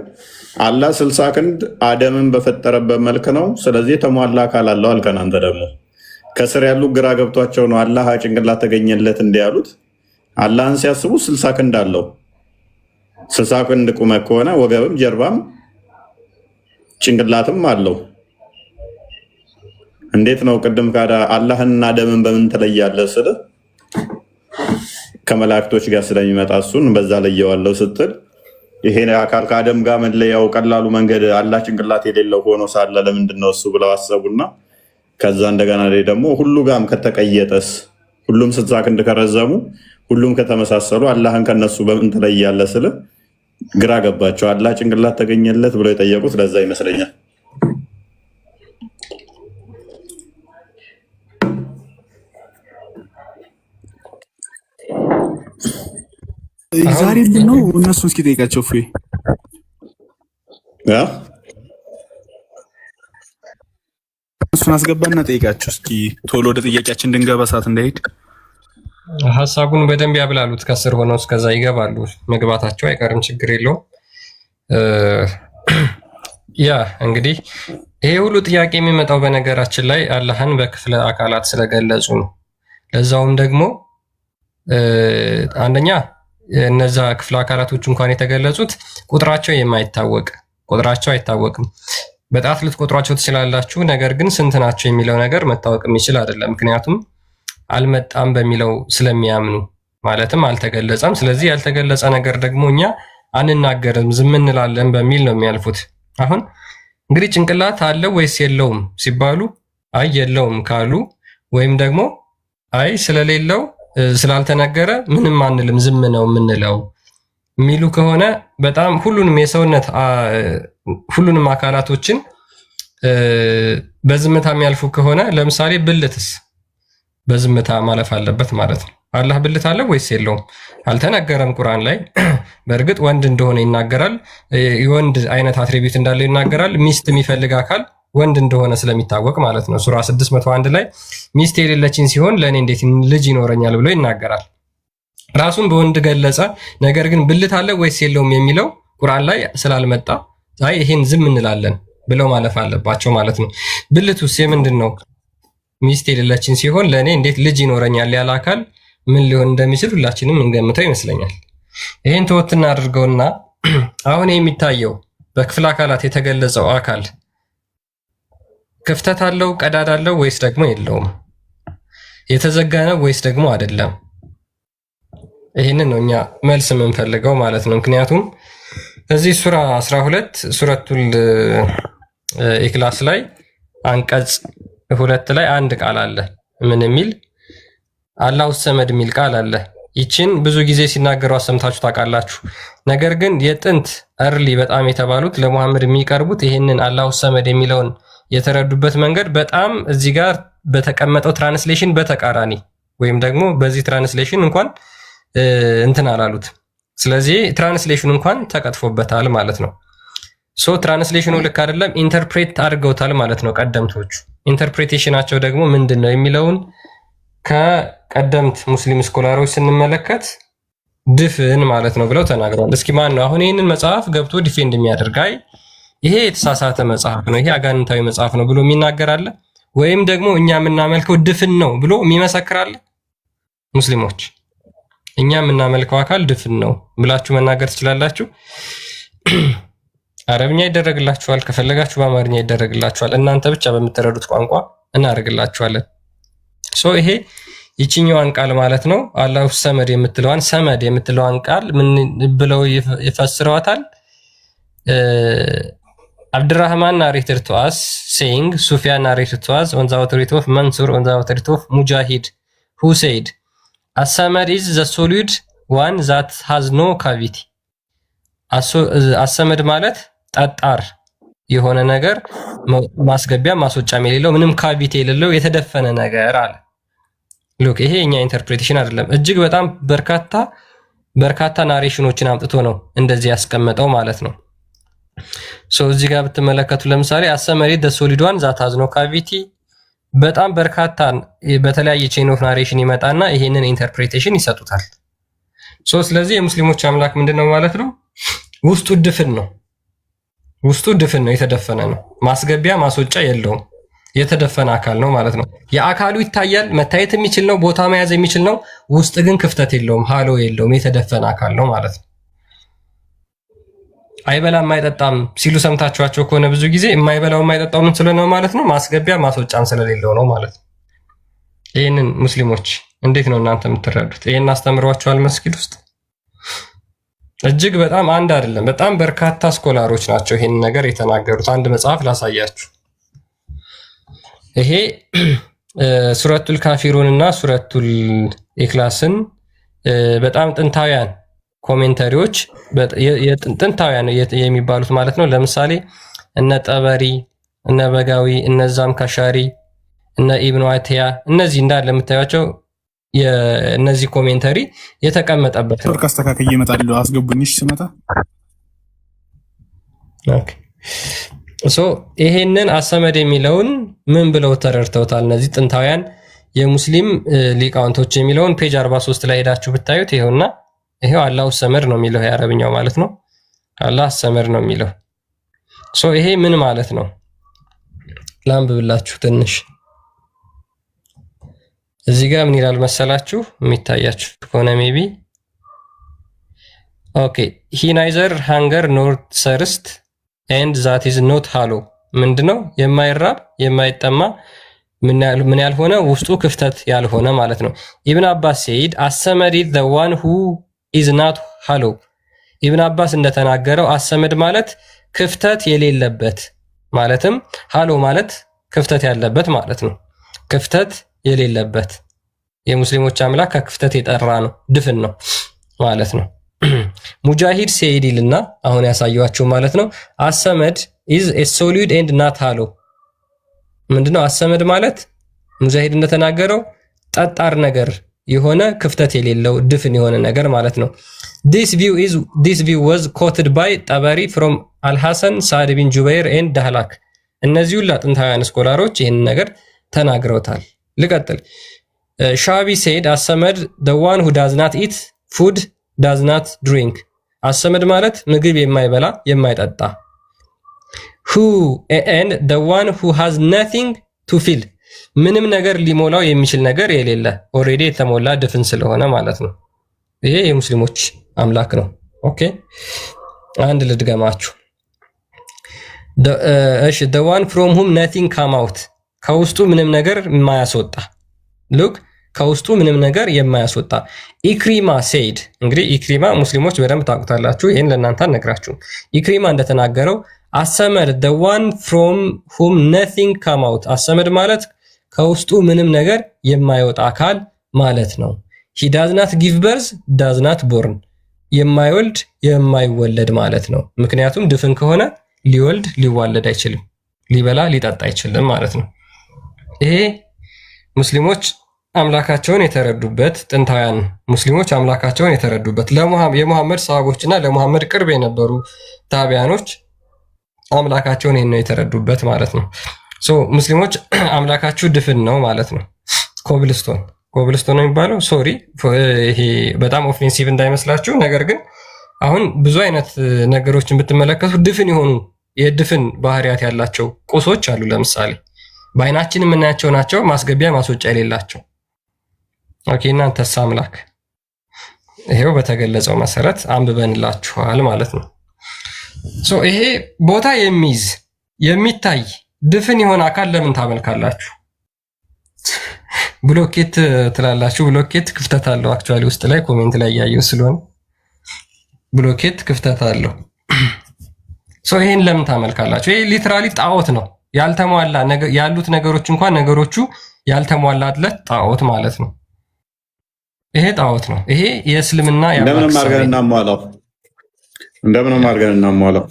አላህ 60 ክንድ አደምን በፈጠረበት መልክ ነው። ስለዚህ የተሟላ አካል አለው አልከን። አንተ ደግሞ ከስር ያሉ ግራ ገብቷቸው ነው አላህ ጭንቅላት ተገኘለት እንደ ያሉት። አላህን ሲያስቡ 60 ክንድ አለው። 60 ክንድ ቁመት ከሆነ ወገብም ጀርባም ጭንቅላትም አለው። እንዴት ነው ቅድም ካዳ አላህንና አደምን በምን ትለያለህ ስል ከመላእክቶች ጋር ስለሚመጣ እሱን በዛ ለየዋለው ስትል ይሄ አካል ከአደም ጋር መለያው ቀላሉ መንገድ አላህ ጭንቅላት የሌለው ሆኖ ሳለ ለምንድን ነው እሱ ብለው አሰቡና ከዛ እንደገና ደግሞ ሁሉ ጋም ከተቀየጠስ ሁሉም 60 ክንድ ከረዘሙ ሁሉም ከተመሳሰሉ አላህን ከነሱ በምን ትለያለህ ስል ግራ ገባቸው። አላህ ጭንቅላት ተገኘለት ብለው የጠየቁት ለዛ ይመስለኛል። ዛሬ ነው እነሱን እስኪ ጠይቃቸው ፍሬ እሱን አስገባና ጠይቃቸው እስኪ ቶሎ ወደ ጥያቄያችን እንድንገባ ሰዓት እንዳይሄድ ሀሳቡን በደንብ ያብላሉት። ከስር ሆነው እስከዛ ይገባሉ። መግባታቸው አይቀርም፣ ችግር የለውም። ያ እንግዲህ ይሄ ሁሉ ጥያቄ የሚመጣው በነገራችን ላይ አላህን በክፍለ አካላት ስለገለጹ ነው። ለዛውም ደግሞ አንደኛ እነዛ ክፍለ አካላቶች እንኳን የተገለጹት ቁጥራቸው የማይታወቅ ቁጥራቸው አይታወቅም። በጣት ልትቆጥሯቸው ትችላላችሁ፣ ነገር ግን ስንት ናቸው የሚለው ነገር መታወቅ የሚችል አይደለም። ምክንያቱም አልመጣም በሚለው ስለሚያምኑ ማለትም አልተገለጸም። ስለዚህ ያልተገለጸ ነገር ደግሞ እኛ አንናገርም ዝም እንላለን በሚል ነው የሚያልፉት። አሁን እንግዲህ ጭንቅላት አለው ወይስ የለውም ሲባሉ አይ የለውም ካሉ ወይም ደግሞ አይ ስለሌለው ስላልተነገረ ምንም አንልም ዝም ነው የምንለው የሚሉ ከሆነ በጣም ሁሉንም የሰውነት ሁሉንም አካላቶችን በዝምታ የሚያልፉ ከሆነ ለምሳሌ ብልትስ በዝምታ ማለፍ አለበት ማለት ነው። አላህ ብልት አለው ወይስ የለውም? አልተነገረም ቁርአን ላይ። በእርግጥ ወንድ እንደሆነ ይናገራል፣ የወንድ አይነት አትሪቢዩት እንዳለው ይናገራል። ሚስት የሚፈልግ አካል ወንድ እንደሆነ ስለሚታወቅ ማለት ነው። ሱራ 601 ላይ ሚስት የሌለችን ሲሆን ለእኔ እንዴት ልጅ ይኖረኛል ብሎ ይናገራል። ራሱን በወንድ ገለጸ። ነገር ግን ብልት አለ ወይስ የለውም የሚለው ቁርአን ላይ ስላልመጣ አይ ይሄን ዝም እንላለን ብለው ማለፍ አለባቸው ማለት ነው። ብልቱስ የምንድን ነው? ሚስት የሌለችን ሲሆን ለእኔ እንዴት ልጅ ይኖረኛል ያለ አካል ምን ሊሆን እንደሚችል ሁላችንም እንገምተው ይመስለኛል። ይሄን ተወትና አድርገውና አሁን የሚታየው በክፍለ አካላት የተገለጸው አካል ክፍተት አለው፣ ቀዳዳ አለው ወይስ ደግሞ የለውም? የተዘጋ ነው ወይስ ደግሞ አይደለም? ይህንን ነው እኛ መልስ የምንፈልገው ማለት ነው። ምክንያቱም እዚህ ሱራ 12 ሱረቱል ኢክላስ ላይ አንቀጽ 2 ላይ አንድ ቃል አለ። ምን የሚል? አላሁ ሰመድ የሚል ቃል አለ። ይችን ብዙ ጊዜ ሲናገሩ አሰምታችሁ ታውቃላችሁ። ነገር ግን የጥንት እርሊ በጣም የተባሉት ለሙሐመድ የሚቀርቡት ይህንን አላሁ ሰመድ የሚለውን የተረዱበት መንገድ በጣም እዚህ ጋር በተቀመጠው ትራንስሌሽን በተቃራኒ ወይም ደግሞ በዚህ ትራንስሌሽን እንኳን እንትን አላሉት። ስለዚህ ትራንስሌሽኑ እንኳን ተቀጥፎበታል ማለት ነው። ሶ ትራንስሌሽኑ ልክ አይደለም፣ ኢንተርፕሬት አድርገውታል ማለት ነው ቀደምቶቹ። ኢንተርፕሬቴሽናቸው ደግሞ ምንድን ነው የሚለውን ከቀደምት ሙስሊም ስኮላሮች ስንመለከት ድፍን ማለት ነው ብለው ተናግረዋል። እስኪ ማን ነው አሁን ይህንን መጽሐፍ ገብቶ ዲፌንድ የሚያደርግ አይ ይሄ የተሳሳተ መጽሐፍ ነው፣ ይሄ አጋንንታዊ መጽሐፍ ነው ብሎ የሚናገራለ? ወይም ደግሞ እኛ የምናመልከው ድፍን ነው ብሎ የሚመሰክራለ? ሙስሊሞች እኛ የምናመልከው አካል ድፍን ነው ብላችሁ መናገር ትችላላችሁ። አረብኛ ይደረግላችኋል፣ ከፈለጋችሁ በአማርኛ ይደረግላችኋል። እናንተ ብቻ በምትረዱት ቋንቋ እናደርግላችኋለን። ሶ ይሄ ይችኛዋን ቃል ማለት ነው አላሁ ሰመድ የምትለዋን ቃል ምን ብለው ይፈስረዋታል? Abdurrahman narrated to us saying, Sufyan narrated to us on the authority of Mansur on the authority of Mujahid, who said, As-Samad is the solid one that has no cavity. As-Samad ማለት ጠጣር የሆነ ነገር ማስገቢያ ማስወጫም የሌለው ምንም ካቪቲ የሌለው የተደፈነ ነገር አለ። ሉክ ይሄ የኛ ኢንተርፕሬቴሽን አይደለም። እጅግ በጣም በርካታ ናሬሽኖችን አምጥቶ ነው እንደዚህ ያስቀመጠው ማለት ነው። እዚህ ጋር ብትመለከቱ ለምሳሌ አሰመሪ the solid one that has no cavity በጣም በርካታ በተለያየ ቼን ኦፍ ናሬሽን ይመጣና ይሄንን ኢንተርፕሬቴሽን ይሰጡታል። ስለዚህ የሙስሊሞች አምላክ ምንድነው ማለት ነው? ውስጡ ድፍን ነው። ውስጡ ድፍን ነው፣ የተደፈነ ነው። ማስገቢያ ማስወጫ የለውም። የተደፈነ አካል ነው ማለት ነው። የአካሉ ይታያል፣ መታየት የሚችል ነው፣ ቦታ መያዝ የሚችል ነው። ውስጥ ግን ክፍተት የለውም፣ ሃሎ የለውም። የተደፈነ አካል ነው ማለት ነው። አይበላም አይጠጣም ሲሉ ሰምታችኋቸው ከሆነ ብዙ ጊዜ የማይበላው የማይጠጣው ምን ስለሆነ ማለት ነው? ማስገቢያ ማስወጫም ስለሌለው ነው ማለት ነው። ይህንን ሙስሊሞች እንዴት ነው እናንተ የምትረዱት? ይህን አስተምሯቸዋል መስጊድ ውስጥ? እጅግ በጣም አንድ አይደለም፣ በጣም በርካታ ስኮላሮች ናቸው ይህን ነገር የተናገሩት። አንድ መጽሐፍ ላሳያችሁ። ይሄ ሱረቱል ካፊሩን እና ሱረቱል ኢክላስን በጣም ጥንታውያን ኮሜንታሪዎች ጥንታውያን የሚባሉት ማለት ነው። ለምሳሌ እነ ጠበሪ፣ እነ በጋዊ፣ እነ ዛምካሻሪ፣ እነ ኢብኑ አቲያ እነዚህ እንዳለ የምታዩቸው የእነዚህ ኮሜንታሪ የተቀመጠበት ነው። አስተካክዬ እመጣለሁ፣ አስገቡኝሽ ስመጣ። ኦኬ ይሄንን አሰመድ የሚለውን ምን ብለው ተረድተውታል እነዚህ ጥንታውያን የሙስሊም ሊቃውንቶች የሚለውን ፔጅ 43 ላይ ሄዳችሁ ብታዩት ይሄውና ይሄው አላሁ ሰመድ ነው የሚለው የአረብኛው ማለት ነው። አላህ ሰመድ ነው የሚለው ይሄ ምን ማለት ነው? ላንብብላችሁ ትንሽ። እዚህ ጋር ምን ይላል መሰላችሁ? የሚታያችሁ ከሆነ ሜቢ ኦኬ ሂ ናይዘር ሃንገር ኖር ሰርስት ኤንድ ዛት ኢዝ ኖት ሃሎ ምንድነው? የማይራብ የማይጠማ ምን ያልሆነ ውስጡ ክፍተት ያልሆነ ማለት ነው። ኢብን አባስ ሰይድ አሰመድ the one who is not hollow ኢብን አባስ እንደተናገረው አሰመድ ማለት ክፍተት የሌለበት ማለትም ሃሎ ማለት ክፍተት ያለበት ማለት ነው። ክፍተት የሌለበት የሙስሊሞች አምላክ ከክፍተት የጠራ ነው፣ ድፍን ነው ማለት ነው። ሙጃሂድ ሰይድ ይልና አሁን ያሳየዋችሁ ማለት ነው አሰመድ is a solid and not hollow ምንድነው? አሰመድ ማለት ሙጃሂድ እንደተናገረው ጠጣር ነገር የሆነ ክፍተት የሌለው ድፍን የሆነ ነገር ማለት ነው። this view was quoted by tabari from al-hasan sa'd bin jubair and dahlak እነዚህ ሁሉ ጥንታውያን ስኮላሮች ይህን ነገር ተናግረውታል። ልቀጥል። ሻቢ ሰይድ አሰመድ the one who does not eat food does not drink አሰመድ ማለት ምግብ የማይበላ የማይጠጣ who and the one who has nothing to fill ምንም ነገር ሊሞላው የሚችል ነገር የሌለ ኦሬዲ የተሞላ ድፍን ስለሆነ ማለት ነው። ይሄ የሙስሊሞች አምላክ ነው። ኦኬ አንድ ልድገማችሁ። the one from whom nothing come out ከውስጡ ምንም ነገር የማያስወጣ ሉክ ከውስጡ ምንም ነገር የማያስወጣ ኢክሪማ ሰይድ እንግዲህ ኢክሪማ ሙስሊሞች በደንብ ታውቁታላችሁ። ይሄን ለእናንተ አልነግራችሁም። ኢክሪማ እንደተናገረው አሰመድ the one from whom nothing come out አሰመድ ማለት ከውስጡ ምንም ነገር የማይወጣ አካል ማለት ነው። he does not give birth does not born የማይወልድ የማይወለድ ማለት ነው። ምክንያቱም ድፍን ከሆነ ሊወልድ ሊዋለድ አይችልም፣ ሊበላ ሊጠጣ አይችልም ማለት ነው። ይሄ ሙስሊሞች አምላካቸውን የተረዱበት ጥንታውያን ሙስሊሞች አምላካቸውን የተረዱበት የሙሐመድ ሰሃቦችና ለሙሐመድ ቅርብ የነበሩ ታቢያኖች አምላካቸውን ነው የተረዱበት ማለት ነው። ሙስሊሞች አምላካችሁ ድፍን ነው ማለት ነው። ኮብልስቶን ነው የሚባለው። ሶሪ ይሄ በጣም ኦፌንሲቭ እንዳይመስላችሁ። ነገር ግን አሁን ብዙ አይነት ነገሮችን ብትመለከቱ ድፍን የሆኑ የድፍን ባህሪያት ያላቸው ቁሶች አሉ። ለምሳሌ በአይናችን የምናያቸው ናቸው፣ ማስገቢያ ማስወጫ የሌላቸው። ኦኬ እናንተስ አምላክ ይሄው በተገለጸው መሰረት አንብበንላችኋል ማለት ነው። ይሄ ቦታ የሚይዝ የሚታይ ድፍን የሆነ አካል ለምን ታመልካላችሁ? ብሎኬት ትላላችሁ። ብሎኬት ክፍተት አለው። አክቹአሊ ውስጥ ላይ ኮሜንት ላይ ያየው ስለሆነ ብሎኬት ክፍተት አለው። ይሄን ለምን ታመልካላችሁ? ይሄ ሊትራሊ ጣዖት ነው። ያልተሟላ ያሉት ነገሮች እንኳን ነገሮቹ ያልተሟላለት ጣዖት ማለት ነው። ይሄ ጣዖት ነው። ይሄ የእስልምና እንደምንም አድርገን እናሟላው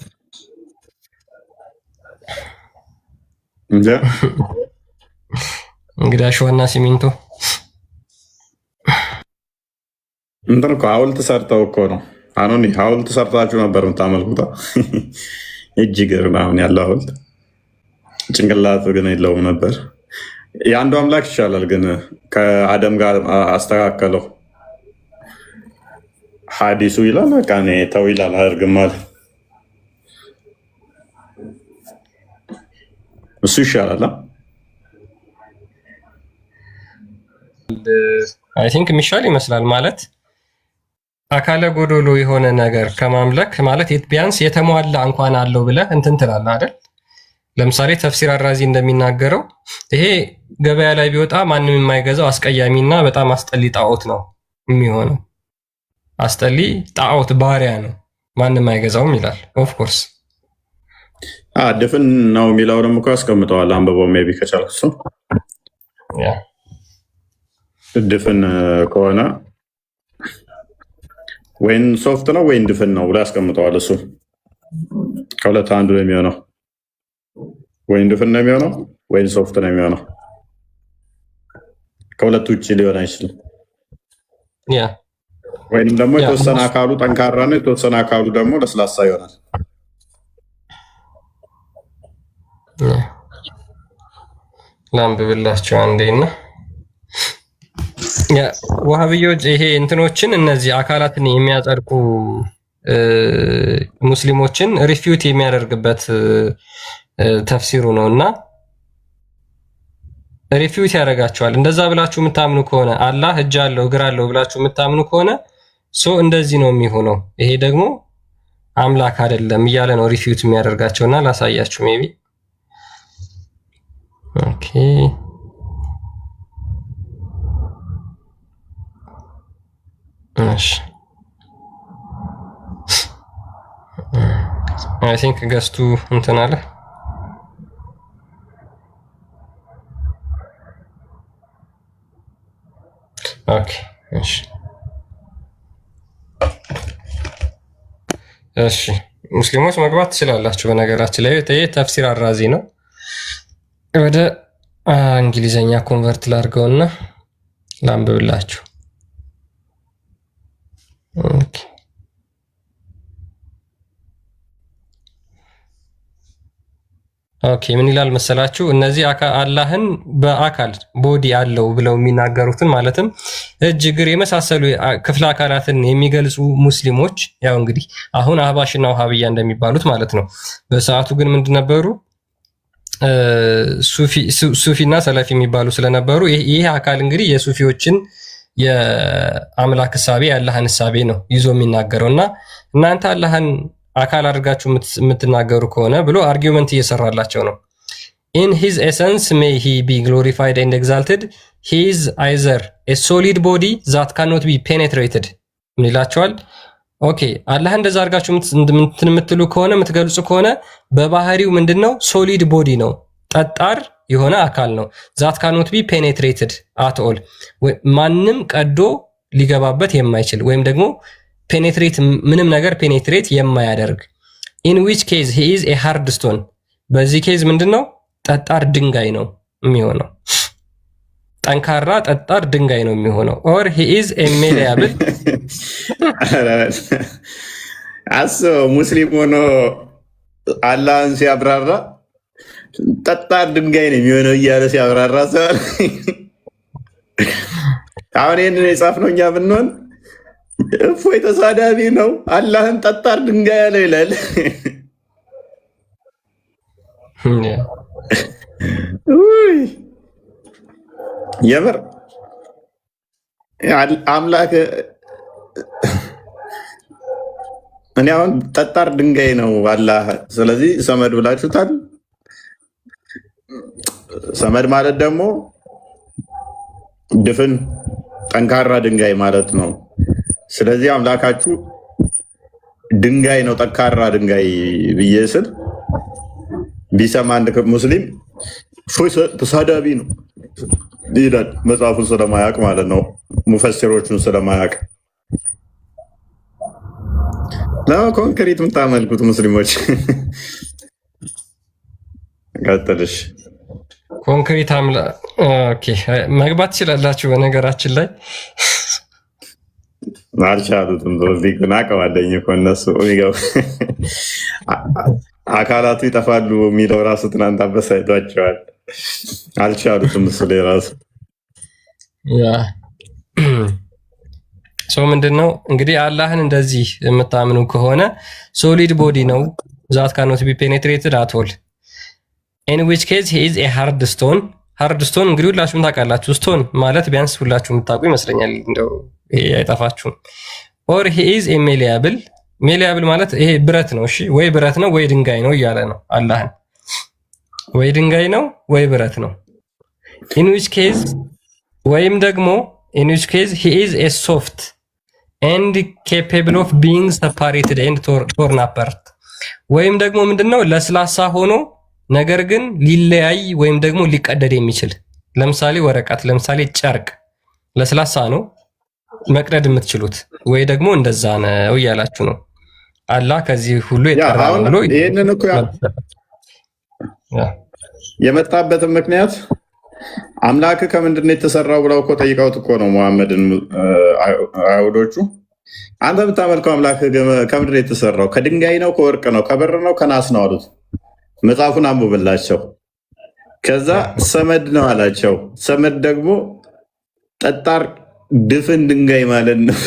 እንግዲህ አሸዋና ሲሚንቶ እንትን እኮ ሐውልት ሰርተው እኮ ነው። አሁን ሐውልት ሰርታችሁ ነበር የምታመልኩት። እጅ እግር ምናምን ያለው ሐውልት ጭንቅላቱ ግን የለውም ነበር። የአንዱ አምላክ ይሻላል ግን ከአደም ጋር አስተካከለው። ሐዲሱ ይላል በቃ እኔ ተው ይላል አያደርግም አለ። እሱ ይሻላል። አይ ቲንክ የሚሻል ይመስላል። ማለት አካለ ጎዶሎ የሆነ ነገር ከማምለክ ማለት ቢያንስ የተሟላ እንኳን አለው ብለህ እንትን ትላለህ አይደል? ለምሳሌ ተፍሲር አራዚ እንደሚናገረው ይሄ ገበያ ላይ ቢወጣ ማንም የማይገዛው አስቀያሚና በጣም አስጠሊ ጣዖት ነው የሚሆነው። አስጠሊ ጣዖት ባሪያ ነው፣ ማንም አይገዛውም ይላል። ኦፍ ኮርስ ድፍን ነው የሚለው ደግሞ እኮ ያስቀምጠዋል። አንብበው ሜይ ቢ ከቻልክ እሱ ድፍን ከሆነ ወይን ሶፍት ነው ወይን ድፍን ነው ብሎ ያስቀምጠዋል። እሱ ከሁለት አንዱ ነው የሚሆነው። ወይን ድፍን ነው የሚሆነው ወይን ሶፍት ነው የሚሆነው። ከሁለቱ ውጭ ሊሆን አይችልም። ወይንም ደግሞ የተወሰነ አካሉ ጠንካራ ነው፣ የተወሰነ አካሉ ደግሞ ለስላሳ ይሆናል። ላንብብላችሁ አንዴና ዋሃብዮች ይሄ እንትኖችን እነዚህ አካላትን የሚያጸድቁ ሙስሊሞችን ሪፊዩት የሚያደርግበት ተፍሲሩ ነው እና ሪፊዩት ያደርጋቸዋል። እንደዛ ብላችሁ የምታምኑ ከሆነ አላህ እጅ አለው እግር አለው ብላችሁ የምታምኑ ከሆነ እንደዚህ ነው የሚሆነው፣ ይሄ ደግሞ አምላክ አይደለም እያለ ነው ሪፊዩት የሚያደርጋቸውና ላሳያችሁ ሜቢ ኦኬ እሺ አይ ቲንክ ገስቱ እንትን አለ። ኦኬ እሺ ሙስሊሞች መግባት ትችላላችሁ። በነገራችን ላይ ተፍሲር አራዚ ነው። ወደ እንግሊዘኛ ኮንቨርት ላድርገውና ላንብብላችሁ። ኦኬ ምን ይላል መሰላችሁ? እነዚህ አላህን በአካል ቦዲ አለው ብለው የሚናገሩትን ማለትም እጅ፣ እግር የመሳሰሉ ክፍለ አካላትን የሚገልጹ ሙስሊሞች ያው እንግዲህ አሁን አህባሽና ወሃብያ እንደሚባሉት ማለት ነው። በሰዓቱ ግን ምንድን ነበሩ? ሱፊና ሰለፊ የሚባሉ ስለነበሩ ይህ አካል እንግዲህ የሱፊዎችን የአምላክ እሳቤ የአላህን እሳቤ ነው ይዞ የሚናገረው እና እናንተ አላህን አካል አድርጋችሁ የምትናገሩ ከሆነ ብሎ አርጊውመንት እየሰራላቸው ነው። ኢን ሂዝ ኤሰንስ ሜይ ሂ ቢ ግሎሪፋይድ ኤንድ ኤግዛልትድ ሂ ኢዝ አይዘር ኤ ሶሊድ ቦዲ ዛት ካኖት ቢ ፔኔትሬትድ። ምን ይላቸዋል? ኦኬ አላህ እንደዛ አድርጋችሁ የምትሉ ከሆነ የምትገልጹ ከሆነ በባህሪው ምንድነው? ሶሊድ ቦዲ ነው፣ ጠጣር የሆነ አካል ነው። ዛት ካኖት ቢ ፔኔትሬትድ አት ኦል፣ ማንም ቀዶ ሊገባበት የማይችል ወይም ደግሞ ፔኔትሬት ምንም ነገር ፔኔትሬት የማያደርግ። ኢን ዊች ኬዝ ሂ ኢዝ ኤ ሃርድ ስቶን፣ በዚህ ኬዝ ምንድነው? ጠጣር ድንጋይ ነው የሚሆነው። ጠንካራ ጠጣር ድንጋይ ነው የሚሆነው። ኦር ሂ ኢዝ ኤ ሜሊያብል። ሙስሊም ሆኖ አላህን ሲያብራራ ጠጣር ድንጋይ ነው የሚሆነው እያለ ሲያብራራ ሰዋል። አሁን ይህንን የጻፍነው እኛ ብንሆን እፎይ ተሳዳቢ ነው አላህን ጠጣር ድንጋይ ያለው ይላል። የምር አምላክ እኔ አሁን ጠጣር ድንጋይ ነው አላህ። ስለዚህ ሰመድ ብላችሁታል። ሰመድ ማለት ደግሞ ድፍን ጠንካራ ድንጋይ ማለት ነው። ስለዚህ አምላካችሁ ድንጋይ ነው ጠንካራ ድንጋይ ብዬ ስል ቢሰማ አንድ ሙስሊም ተሳዳቢ ነው ይላል። መጽሐፉን ስለማያውቅ ማለት ነው፣ ሙፈሲሮቹን ስለማያውቅ። ኮንክሪት የምታመልኩት ሙስሊሞች ቀጥልሽ። ኮንክሪት መግባት ትችላላችሁ። በነገራችን ላይ አልቻሉትም። በዚህ ግን አቀባለኝ እኮ እነሱ አካላቱ ይጠፋሉ የሚለው ራሱ ትናንት አበሳይቷቸዋል። አልቻሉትም። እሱ ላይ ራሱ ሰው ምንድነው እንግዲህ አላህን እንደዚህ የምታምኑ ከሆነ ሶሊድ ቦዲ ነው ዛት ካኖት ቢ ፔኔትሬትድ አትል ኢን ዊች ኬዝ ሂ ኢዝ ኤ ሃርድ ስቶን። ሃርድ ስቶን እንግዲህ ሁላችሁም ታውቃላችሁ። ስቶን ማለት ቢያንስ ሁላችሁም የምታውቁ ይመስለኛል። እንደው ይሄ አይጠፋችሁም። ኦር ሂ ኢዝ ኤ ሜሊያብል። ሜሊያብል ማለት ይሄ ብረት ነው። እሺ ወይ ብረት ነው ወይ ድንጋይ ነው እያለ ነው አላህን። ወይ ድንጋይ ነው ወይ ብረት ነው። ኢን ዊች ኬዝ ወይም ደግሞ ኢን ዊች ኬዝ ሂ ኢዝ ኤ ሶፍት ኤንድ ኬፓብል ኦፍ ቢንግ ሰፓሬትድ ኤንድ ቶርን አፓርት። ወይም ደግሞ ምንድነው ለስላሳ ሆኖ ነገር ግን ሊለያይ ወይም ደግሞ ሊቀደድ የሚችል ለምሳሌ ወረቀት፣ ለምሳሌ ጨርቅ ለስላሳ ነው መቅደድ የምትችሉት ወይ ደግሞ እንደዛ ነው እያላችሁ ነው። አላህ ከዚህ ሁሉ የጠራ ነው ብሎ ይሄንን እኮ የመጣበትን ምክንያት አምላክ ከምንድን ነው የተሰራው ብለው እኮ ጠይቀውት እኮ ነው መሐመድን አይሁዶቹ። አንተ የምታመልከው አምላክ ከምንድን ነው የተሰራው? ከድንጋይ ነው? ከወርቅ ነው? ከብር ነው? ከናስ ነው አሉት። መጽሐፉን አንብብላቸው። ከዛ ሰመድ ነው አላቸው። ሰመድ ደግሞ ጠጣር ድፍን ድንጋይ ማለት ነው።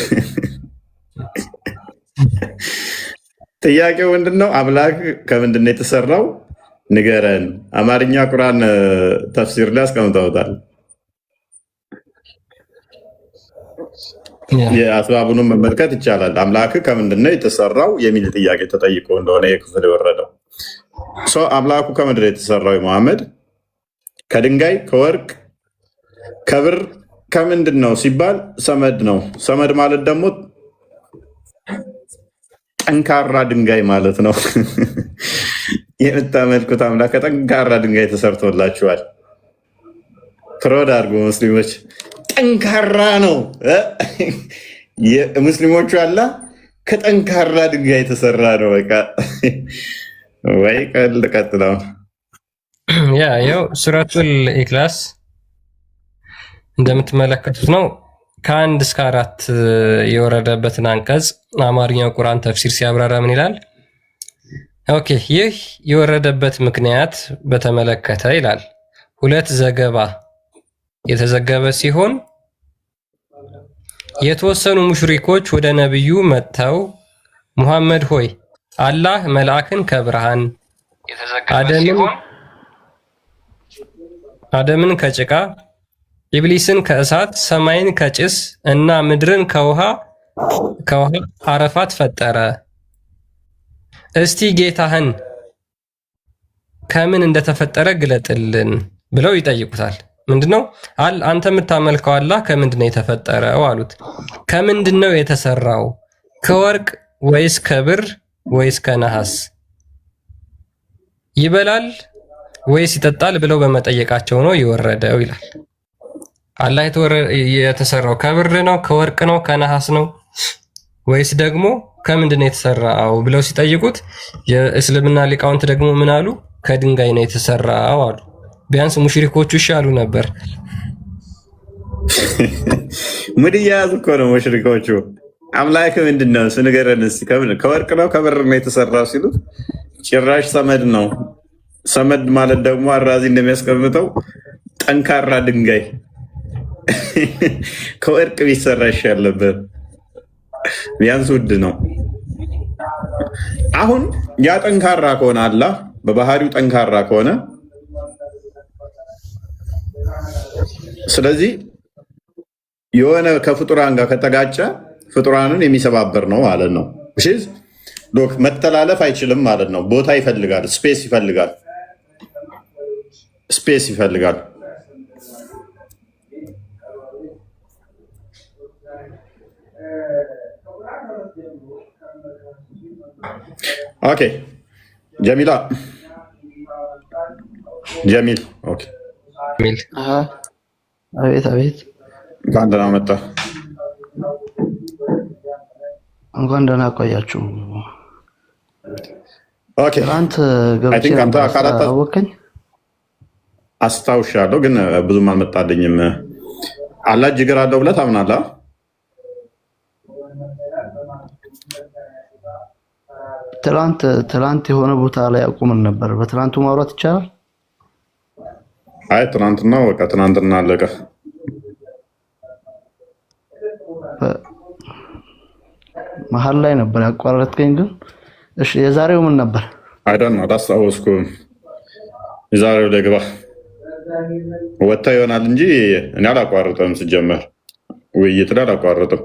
ጥያቄው ምንድን ነው? አምላክ ከምንድን ነው የተሰራው ንገረን። አማርኛ ቁርአን ተፍሲር ላይ አስቀምጠውታል። የአስባቡንም መመልከት ይቻላል። አምላክ ከምንድን ነው የተሰራው የሚል ጥያቄ ተጠይቆ እንደሆነ የክፍል የወረደው አምላኩ ከምንድን ነው የተሰራው? መሐመድ ከድንጋይ ከወርቅ ከብር ከምንድን ነው ሲባል ሰመድ ነው። ሰመድ ማለት ደግሞ ጠንካራ ድንጋይ ማለት ነው። የምታመልኩት አምላክ ከጠንካራ ድንጋይ ተሰርቶላችኋል። ፍሮድ አድርጎ ሙስሊሞች ጠንካራ ነው። ሙስሊሞቹ አላ ከጠንካራ ድንጋይ የተሰራ ነው። በቃ ወይ ቀልድ ቀጥለው ያው ሱረቱል ኢክላስ እንደምትመለከቱት ነው። ከ1 እስከ 4 የወረደበትን አንቀጽ አማርኛው ቁርአን ተፍሲር ሲያብራራ ምን ይላል? ኦኬ ይህ የወረደበት ምክንያት በተመለከተ ይላል 2 ዘገባ የተዘገበ ሲሆን የተወሰኑ ሙሽሪኮች ወደ ነብዩ መጥተው ሙሐመድ ሆይ አላህ መልአክን ከብርሃን አደምን ከጭቃ ኢብሊስን ከእሳት ሰማይን ከጭስ እና ምድርን ከውሃ አረፋት ፈጠረ። እስቲ ጌታህን ከምን እንደተፈጠረ ግለጥልን ብለው ይጠይቁታል። ምንድነው አንተ የምታመልከው አላህ ከምንድነው የተፈጠረው አሉት። ከምንድነው የተሰራው? ከወርቅ ወይስ ከብር ወይስ ከነሐስ? ይበላል ወይስ ይጠጣል ብለው በመጠየቃቸው ነው የወረደው ይላል። አላህ የተሰራው ከብር ነው ከወርቅ ነው ከነሐስ ነው ወይስ ደግሞ ከምንድነው የተሰራው ብለው ሲጠይቁት የእስልምና ሊቃውንት ደግሞ ምን አሉ? ከድንጋይ ነው የተሰራው አሉ። ቢያንስ ሙሽሪኮቹ ይሻሉ ነበር። ምን እያያዙ እኮ ነው ሙሽሪኮቹ። አምላክ ምንድነው ንገረን እስኪ። ከወርቅ ነው ከብር ነው የተሰራው ሲሉት ጭራሽ ሰመድ ነው። ሰመድ ማለት ደግሞ አራዚ እንደሚያስቀምጠው ጠንካራ ድንጋይ ከወርቅ ቢሰራ ይሻል ነበር። ቢያንስ ውድ ነው። አሁን ያ ጠንካራ ከሆነ አላህ በባህሪው ጠንካራ ከሆነ ስለዚህ የሆነ ከፍጡራን ጋር ከተጋጨ ፍጡራንን የሚሰባበር ነው ማለት ነው። ሎክ መተላለፍ አይችልም ማለት ነው። ቦታ ይፈልጋል፣ ስፔስ ይፈልጋል። ኦኬ ጀሚል ኦኬ አቤት እንኳን ደህና መጣ። እንኳን ደህና ቆያችሁ። ኦኬ አንተ ገብቼ አወቀኝ አስታውሻለሁ፣ ግን ብዙም አልመጣልኝም። አላህ ጅግር አለው ብለህ ታምናለህ? ትላንት የሆነ ቦታ ላይ አቁመን ነበር። በትላንቱ ማውራት ይቻላል? አይ ትናንትና በቃ ትናንትና አለቀ። መሀል ላይ ነበር ያቋረጥከኝ ግን። እሺ የዛሬው ምን ነበር? አይደል ነው አላስታወስኩም። የዛሬው ደግባ ወጣ ይሆናል እንጂ እኔ አላቋረጥም። ሲጀመር ውይይት ላይ አላቋረጥም።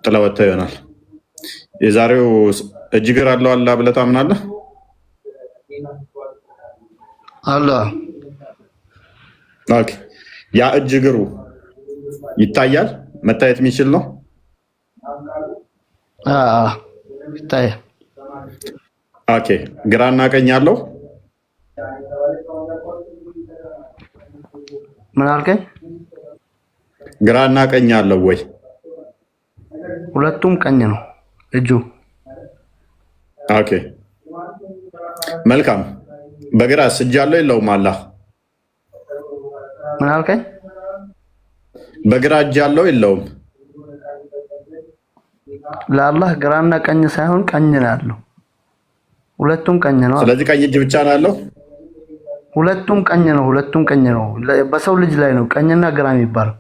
ጥለወጣ ይሆናል። የዛሬው እጅግር አለው አላ ብለህ ታምናለህ? አላ ኦኬ። ያ እጅግሩ ይታያል? መታየት የሚችል ነው? ይታያል። ኦኬ። ግራና ቀኝ አለው? ምን አልከኝ? ግራና ቀኝ አለው ወይ? ሁለቱም ቀኝ ነው እጁ። ኦኬ መልካም። በግራስ እጅ አለው የለውም? አላህ ምን አልከኝ? በግራ እጅ አለው የለውም? ለአላህ ግራና ቀኝ ሳይሆን ቀኝ ነው ያለው። ሁለቱም ቀኝ ነው። ስለዚህ ቀኝ እጅ ብቻ ነው ያለው? ሁለቱም ቀኝ ነው። ሁለቱም ቀኝ ነው። በሰው ልጅ ላይ ነው ቀኝና ግራ የሚባለው።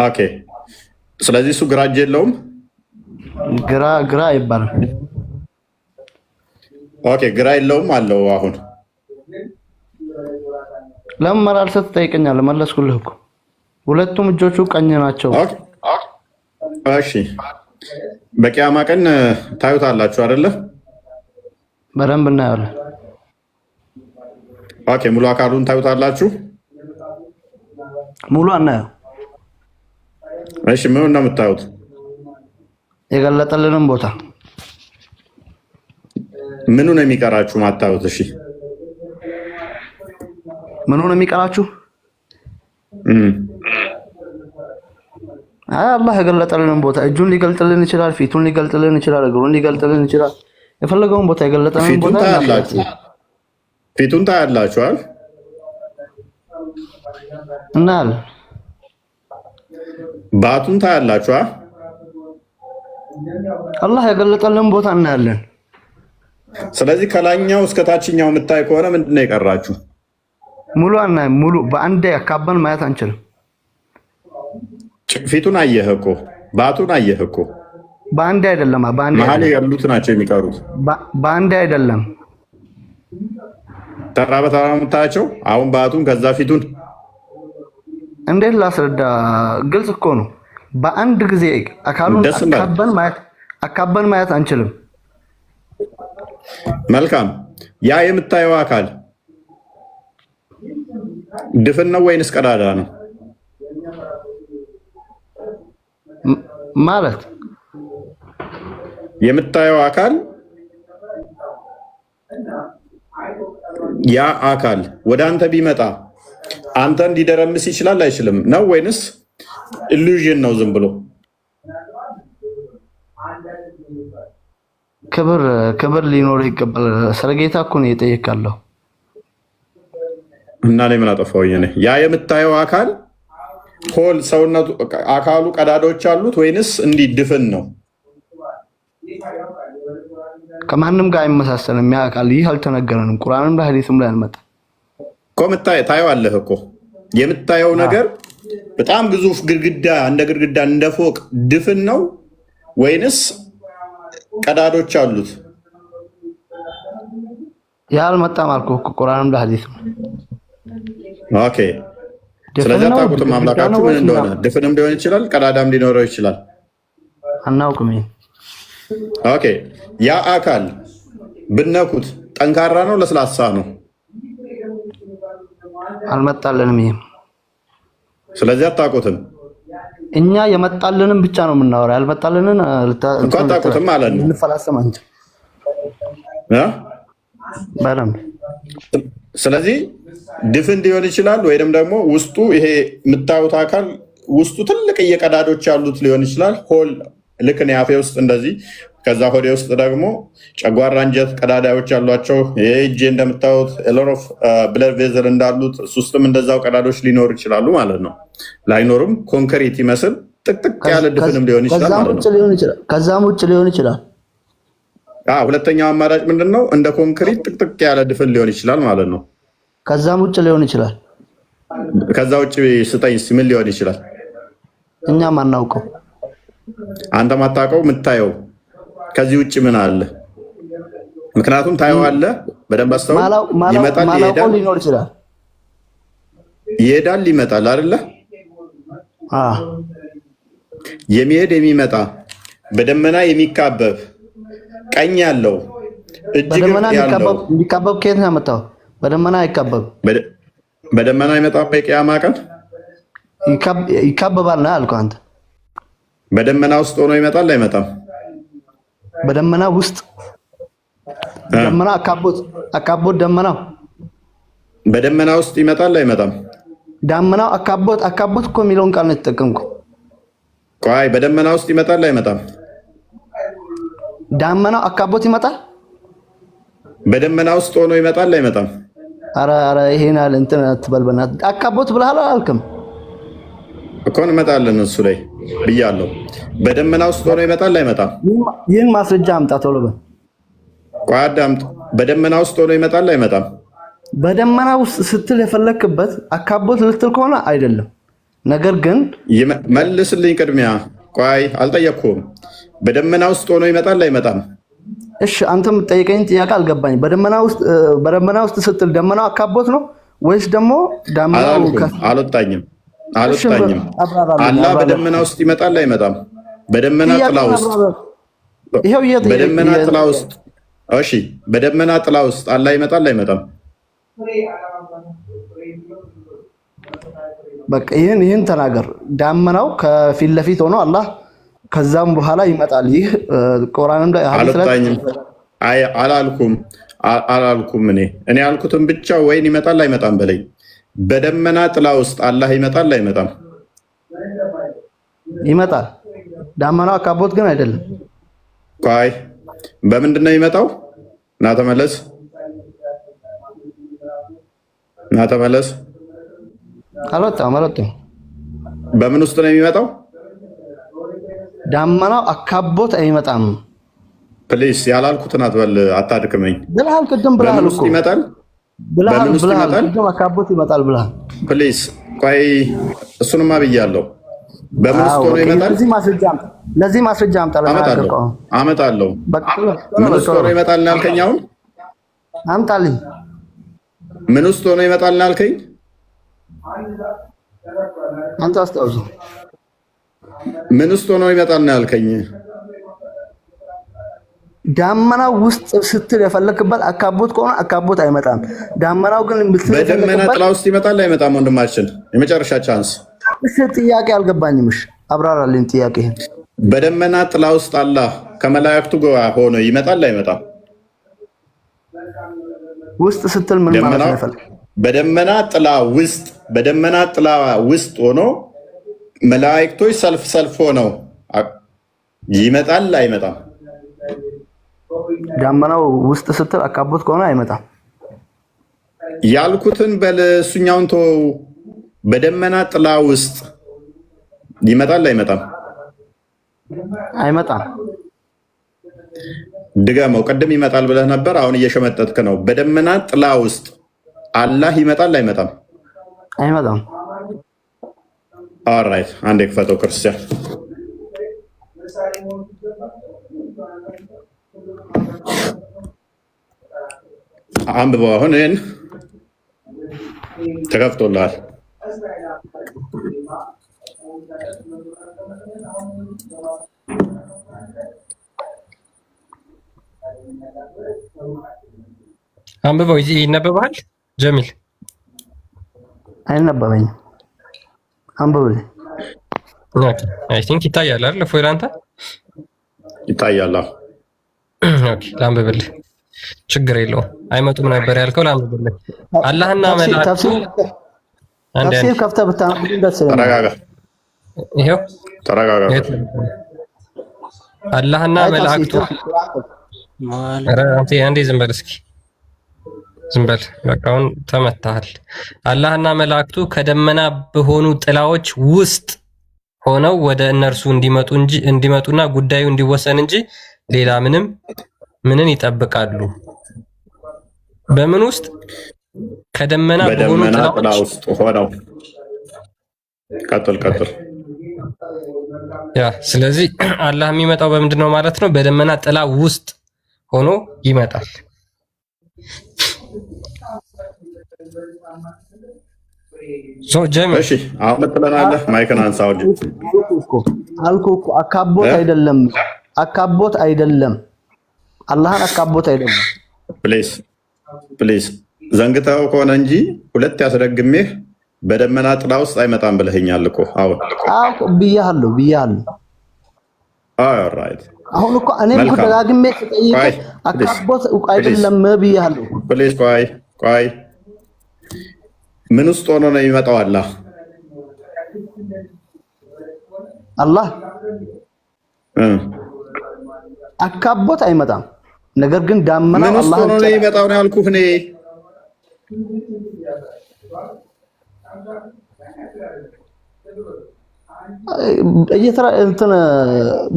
ኦኬ ስለዚህ እሱ ግራ እጅ የለውም? ግራ አይባልም። ኦኬ ግራ የለውም አለው። አሁን ለምን መላልሰህ ትጠይቀኛለህ? መለስኩልህ እኮ። ሁለቱም እጆቹ ቀኝ ናቸው። እሺ በቂያማ ቀን ታዩታላችሁ አይደለ? በደንብ እናያለን። ኦኬ ሙሉ አካሉን ታዩታላችሁ? ሙሉ አናየው። እሺ ምን ነው የምታዩት? የገለጠልንም ቦታ። ምኑ ነው የሚቀራችሁ ማታዩት? እሺ ምኑ ነው የሚቀራችሁ? አላህ የገለጠልንን ቦታ። እጁን ሊገልጥልን ይችላል፣ ፊቱን ሊገልጥልን ይችላል፣ እግሩን ሊገልጥልን ይችላል። የፈለገውን ቦታ የገለጠልን ቦታ ታያላችሁ። ፊቱን ታያላችሁ አይደል? እናያለን። ባቱን ታያላችሁ አይደል? አላህ የገለጠልን ቦታ እናያለን። ስለዚህ ከላይኛው እስከ ታችኛው የምታይ ከሆነ ምንድነው የቀራችሁ? ሙሉ አናይም። ሙሉ በአንዴ አካባን ማየት አንችልም። ፊቱን አየህ እኮ፣ ባቱን አየህ እኮ። በአንዴ አይደለም። መሀል ያሉት ናቸው የሚቀሩት። በአንዴ አይደለም። ተራ በተራ የምታያቸው። አሁን ባቱን ከዛ ፊቱን እንዴት ላስረዳ? ግልጽ እኮ ነው። በአንድ ጊዜ አካሉን አካበን ማየት አንችልም። መልካም። ያ የምታየው አካል ድፍን ነው ወይንስ ቀዳዳ ነው? ማለት የምታየው አካል ያ አካል ወደ አንተ ቢመጣ አንተ እንዲደረምስ ይችላል አይችልም? ነው ወይንስ ኢሉዥን ነው ዝም ብሎ? ክብር ሊኖር ይገባል። ስለጌታ እኮ ነው እየጠየቃለሁ። እና እኔ ምን አጠፋሁኝ? ያ የምታየው አካል ሆል ሰውነቱ አካሉ ቀዳዳዎች አሉት ወይንስ እንዲህ ድፍን ነው? ከማንም ጋር አይመሳሰልም። ያ አካል ይህ አልተነገረንም። ቁርአንም ላይ ሐዲስም ላይ አልመጣም እኮ። ታየዋለህ እኮ። የምታየው ነገር በጣም ግዙፍ ግድግዳ፣ እንደ ግድግዳ እንደ ፎቅ ድፍን ነው ወይንስ ቀዳዶች አሉት? ያ አልመጣም አልኩህ እኮ። ቁርአንም ላይ ሐዲስም። ኦኬ ስለዚህ አታውቁትም አምላካችሁ ምን እንደሆነ። ድፍንም ሊሆን ይችላል፣ ቀዳዳም ሊኖረው ይችላል። አናውቅም። ኦኬ ያ አካል ብነኩት ጠንካራ ነው ለስላሳ ነው? አልመጣልንም። ይሄ ስለዚህ አታውቁትም። እኛ የመጣልንን ብቻ ነው የምናወራው። ያልመጣልንን እንኳን አታውቁትም ማለት ነው። እንፈላሰም አንቺ በደምብ። ስለዚህ ድፍን ሊሆን ይችላል ወይንም ደግሞ ውስጡ ይሄ የምታዩት አካል ውስጡ ትልቅ እየቀዳዶች ያሉት ሊሆን ይችላል። ሆል ልክ ነው አፌ ውስጥ እንደዚህ፣ ከዛ ሆዴ ውስጥ ደግሞ ጨጓራ፣ አንጀት ቀዳዳዎች ያሏቸው። ይሄ እጄ እንደምታዩት ኤሎሮፍ ብለድ ቬዘል እንዳሉት እሱ ውስጥም እንደዛው ቀዳዶች ሊኖሩ ይችላሉ ማለት ነው። ላይኖርም ኮንክሪት ይመስል ጥቅጥቅ ያለ ድፍንም ሊሆን ይችላል ማለት ነው። ከዛም ውጭ ሊሆን ይችላል። ሁለተኛው አማራጭ ምንድነው? እንደ ኮንክሪት ጥቅጥቅ ያለ ድፍን ሊሆን ይችላል ማለት ነው። ከዛም ውጭ ሊሆን ይችላል። ከዛ ውጭ ስጠኝ ምን ሊሆን ይችላል? እኛ ማናውቀው፣ አንተ ማታውቀው የምታየው ከዚህ ውጭ ምን አለ? ምክንያቱም ታየዋለህ በደንብ አስተውል። ይመጣል ይሄዳል፣ ሊኖር ይችላል። ይሄዳል ይመጣል አይደለ? የሚሄድ የሚመጣ በደመና የሚካበብ ቀኝ ያለው እጅግ ያለው የሚካበብ ከየት ነው ያመጣው? በደመና አይካበብ። በደመና ይመጣ በቂያማ ቀን ይካበባል ነው ያልከው አንተ። በደመና ውስጥ ሆኖ ይመጣል አይመጣም? በደመና ውስጥ ደመና አካቦት ደመናው በደመና ውስጥ ይመጣል አይመጣም? ደመናው አካቦት እኮ የሚለውን ቃል ነው የተጠቀምኩ። ቆይ በደመና ውስጥ ይመጣል አይመጣም? ደመናው አካቦት ይመጣል። በደመና ውስጥ ሆኖ ይመጣል አይመጣም? አረ ይሄን አለ እንትን አትበልበና አካቦት ብለሃል አላልክም እኮ እንመጣለን እሱ ላይ ብያለሁ። በደመና ውስጥ ሆኖ ይመጣል አይመጣም? ይህን ማስረጃ አምጣ ቶሎ በል። ቆይ አዳምጥ። በደመና ውስጥ ሆኖ ይመጣል አይመጣም? በደመና ውስጥ ስትል የፈለክበት አካቦት ልትል ከሆነ አይደለም። ነገር ግን መልስልኝ ቅድሚያ። ቆይ አልጠየቅኩም። በደመና ውስጥ ሆኖ ይመጣል አይመጣም? እሺ አንተ የምትጠይቀኝ ጥያቄ አልገባኝ። በደመና ውስጥ ስትል ደመናው አካቦት ነው ወይስ ደግሞ ደመናው አልወጣኝም። አላህ በደመና ውስጥ ይመጣል አይመጣም? በደመና ጥላ ውስጥ በደመና ጥላ ውስጥ እሺ፣ በደመና ጥላ ውስጥ አላህ ይመጣል አይመጣም? በቃ ይህን ተናገር። ዳመናው ከፊት ለፊት ሆኖ አላህ ከዛም በኋላ ይመጣል። ይህ ቁርአንም ላይ አላልኩም። እኔ ያልኩትን ብቻ ወይን ይመጣል አይመጣም በለኝ። በደመና ጥላ ውስጥ አላህ ይመጣል አይመጣም? ይመጣል። ዳመናው አካቦት ግን አይደለም። ቆይ በምንድን ነው የሚመጣው? ና ተመለስ። አልወጣም። በምን ውስጥ ነው የሚመጣው? ዳመናው አካቦት አይመጣም። ፕሊስ ያላልኩትን አትበል፣ አታድክመኝ። ብለሃል፣ ቅድም ብለሃል እኮ ይመጣል ብለሃል። ቅድም አካቦት ይመጣል ብለሃል። ፕሊስ ቆይ፣ እሱንማ ብያለሁ። በምን ውስጥ ሆኖ ይመጣል? ለዚህ ማስረጃ አምጣ። አመጣለሁ። ምን ውስጥ ሆኖ ይመጣል ነው ያልከኝ? አሁን አምጣልኝ። ምን ውስጥ ሆኖ ይመጣል ነው ያልከኝ? አንተ አስታውሱ። ምን ውስጥ ሆኖ ይመጣል ነው ያልከኝ? ዳመናው ውስጥ ስትል የፈለክበት አካቦት ከሆነ አካቦት አይመጣም። ዳመናው ግን በደመና ጥላ ውስጥ ይመጣል አይመጣም? ወንድማችን የመጨረሻ ቻንስ። እሺ ጥያቄ አልገባኝም። እሺ አብራራልኝ ጥያቄ። በደመና ጥላ ውስጥ አላህ ከመላእክቱ ጋር ሆኖ ይመጣል አይመጣም? ውስጥ ስትል ምን ማለት ነው? በደመና ጥላ ውስጥ ሆኖ መላእክቶች ሰልፍ ሆነው ይመጣል አይመጣም? ዳመናው ውስጥ ስትል አካቦት ከሆነ አይመጣም። ያልኩትን በል፣ እሱኛውን ተወው። በደመና ጥላ ውስጥ ይመጣል አይመጣም? አይመጣም። ድገመው። ቅድም ይመጣል ብለህ ነበር፣ አሁን እየሸመጠጥክ ነው። በደመና ጥላ ውስጥ አላህ ይመጣል አይመጣም? አይመጣም። ኦልራይት፣ አንዴ ክፈተው ክርስቲያን። አንብበው። አሁን ይሄን ተከፍቶልሃል። አንብበው። ይነበባል ጀሚል? አይነበበኝም። አንብበው። አይ ቲንክ ይታያል አይደል? ፎይል አንተ ይታያል። ኦኬ ላንብብልህ። ችግር የለውም። አይመጡም ነበር ያልከው፣ ላንብብልህ። አላህና መላእክቱ ተፍሲር ከፍተህ ብታነብልኝ ደስ ይለኛል። ተረጋጋ። ይሄው ተረጋጋ። አላህና መላእክቱ አንዴ ዝም በል እስኪ፣ ዝም በል በቃ። አሁን ተመታሃል። አላህና መላእክቱ ከደመና በሆኑ ጥላዎች ውስጥ ሆነው ወደ እነርሱ እንዲመጡና ጉዳዩ እንዲወሰን እንጂ ሌላ ምንን ይጠብቃሉ? በምን ውስጥ? ከደመና በሆኑ ጥላ ውስጥ ሆነው። ቀጥል። ያ ስለዚህ አላህ የሚመጣው በምንድን ነው ማለት ነው? በደመና ጥላ ውስጥ ሆኖ ይመጣል። እሺ አሁን ትለናለህ። ማይክን አንሳው አልኩህ እኮ አካቦት አይደለም። አላህን አካቦት አይደለም። ፕሊዝ ዘንግተኸው ከሆነ እንጂ ሁለት ያስደግሜህ በደመና ጥላ ውስጥ አይመጣም ብለኸኛል እኮ። አሁን ብያለሁ። ኦልራይት አሁን እኮ እኔም እኮ ደጋግሜ ስጠይቅህ አካቦት አይደለም ብያለሁ። ፕሊዝ ቆይ ምን ውስጥ ሆኖ ነው የሚመጣው? አላህ አካቦት አይመጣም። ነገር ግን ዳመና ምን ውስጥ ሆኖ ነው የሚመጣው ነው ያልኩህ እኔ።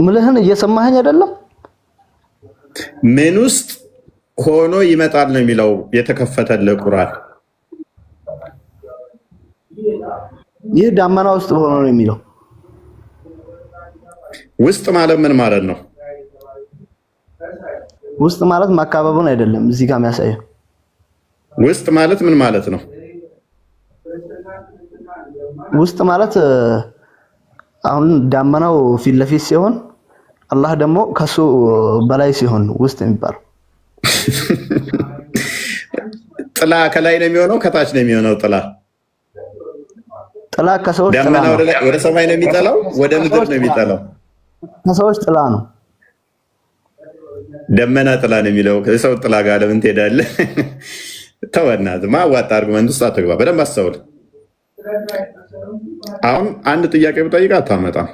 ምልህን እየሰማኸኝ አይደለም? ምን ውስጥ ሆኖ ይመጣል ነው የሚለው የተከፈተልህ ቁርአን። ይህ ዳመና ውስጥ ሆኖ ነው የሚለው። ውስጥ ማለት ምን ማለት ነው? ውስጥ ማለት ማካበቡን አይደለም እዚህ ጋር የሚያሳየው። ውስጥ ማለት ምን ማለት ነው? ውስጥ ማለት አሁን ዳመናው ፊት ለፊት ሲሆን አላህ ደግሞ ከሱ በላይ ሲሆን ውስጥ የሚባለው። ጥላ ከላይ ነው የሚሆነው ከታች ነው የሚሆነው? ጥላ ከሰዎች ጥላ ዳመና ወደ ሰማይ ነው የሚጠላው ወደ ምድር ነው የሚጠላው? ከሰዎች ጥላ ነው። ደመና ጥላ ነው የሚለው ከሰው ጥላ ጋር ለምን ትሄዳለህ? ተወናት ማዋጣ አርጉመንት ውስጥ አትግባ። በደንብ አስተውል። አሁን አንድ ጥያቄ ብጠይቅ አታመጣም።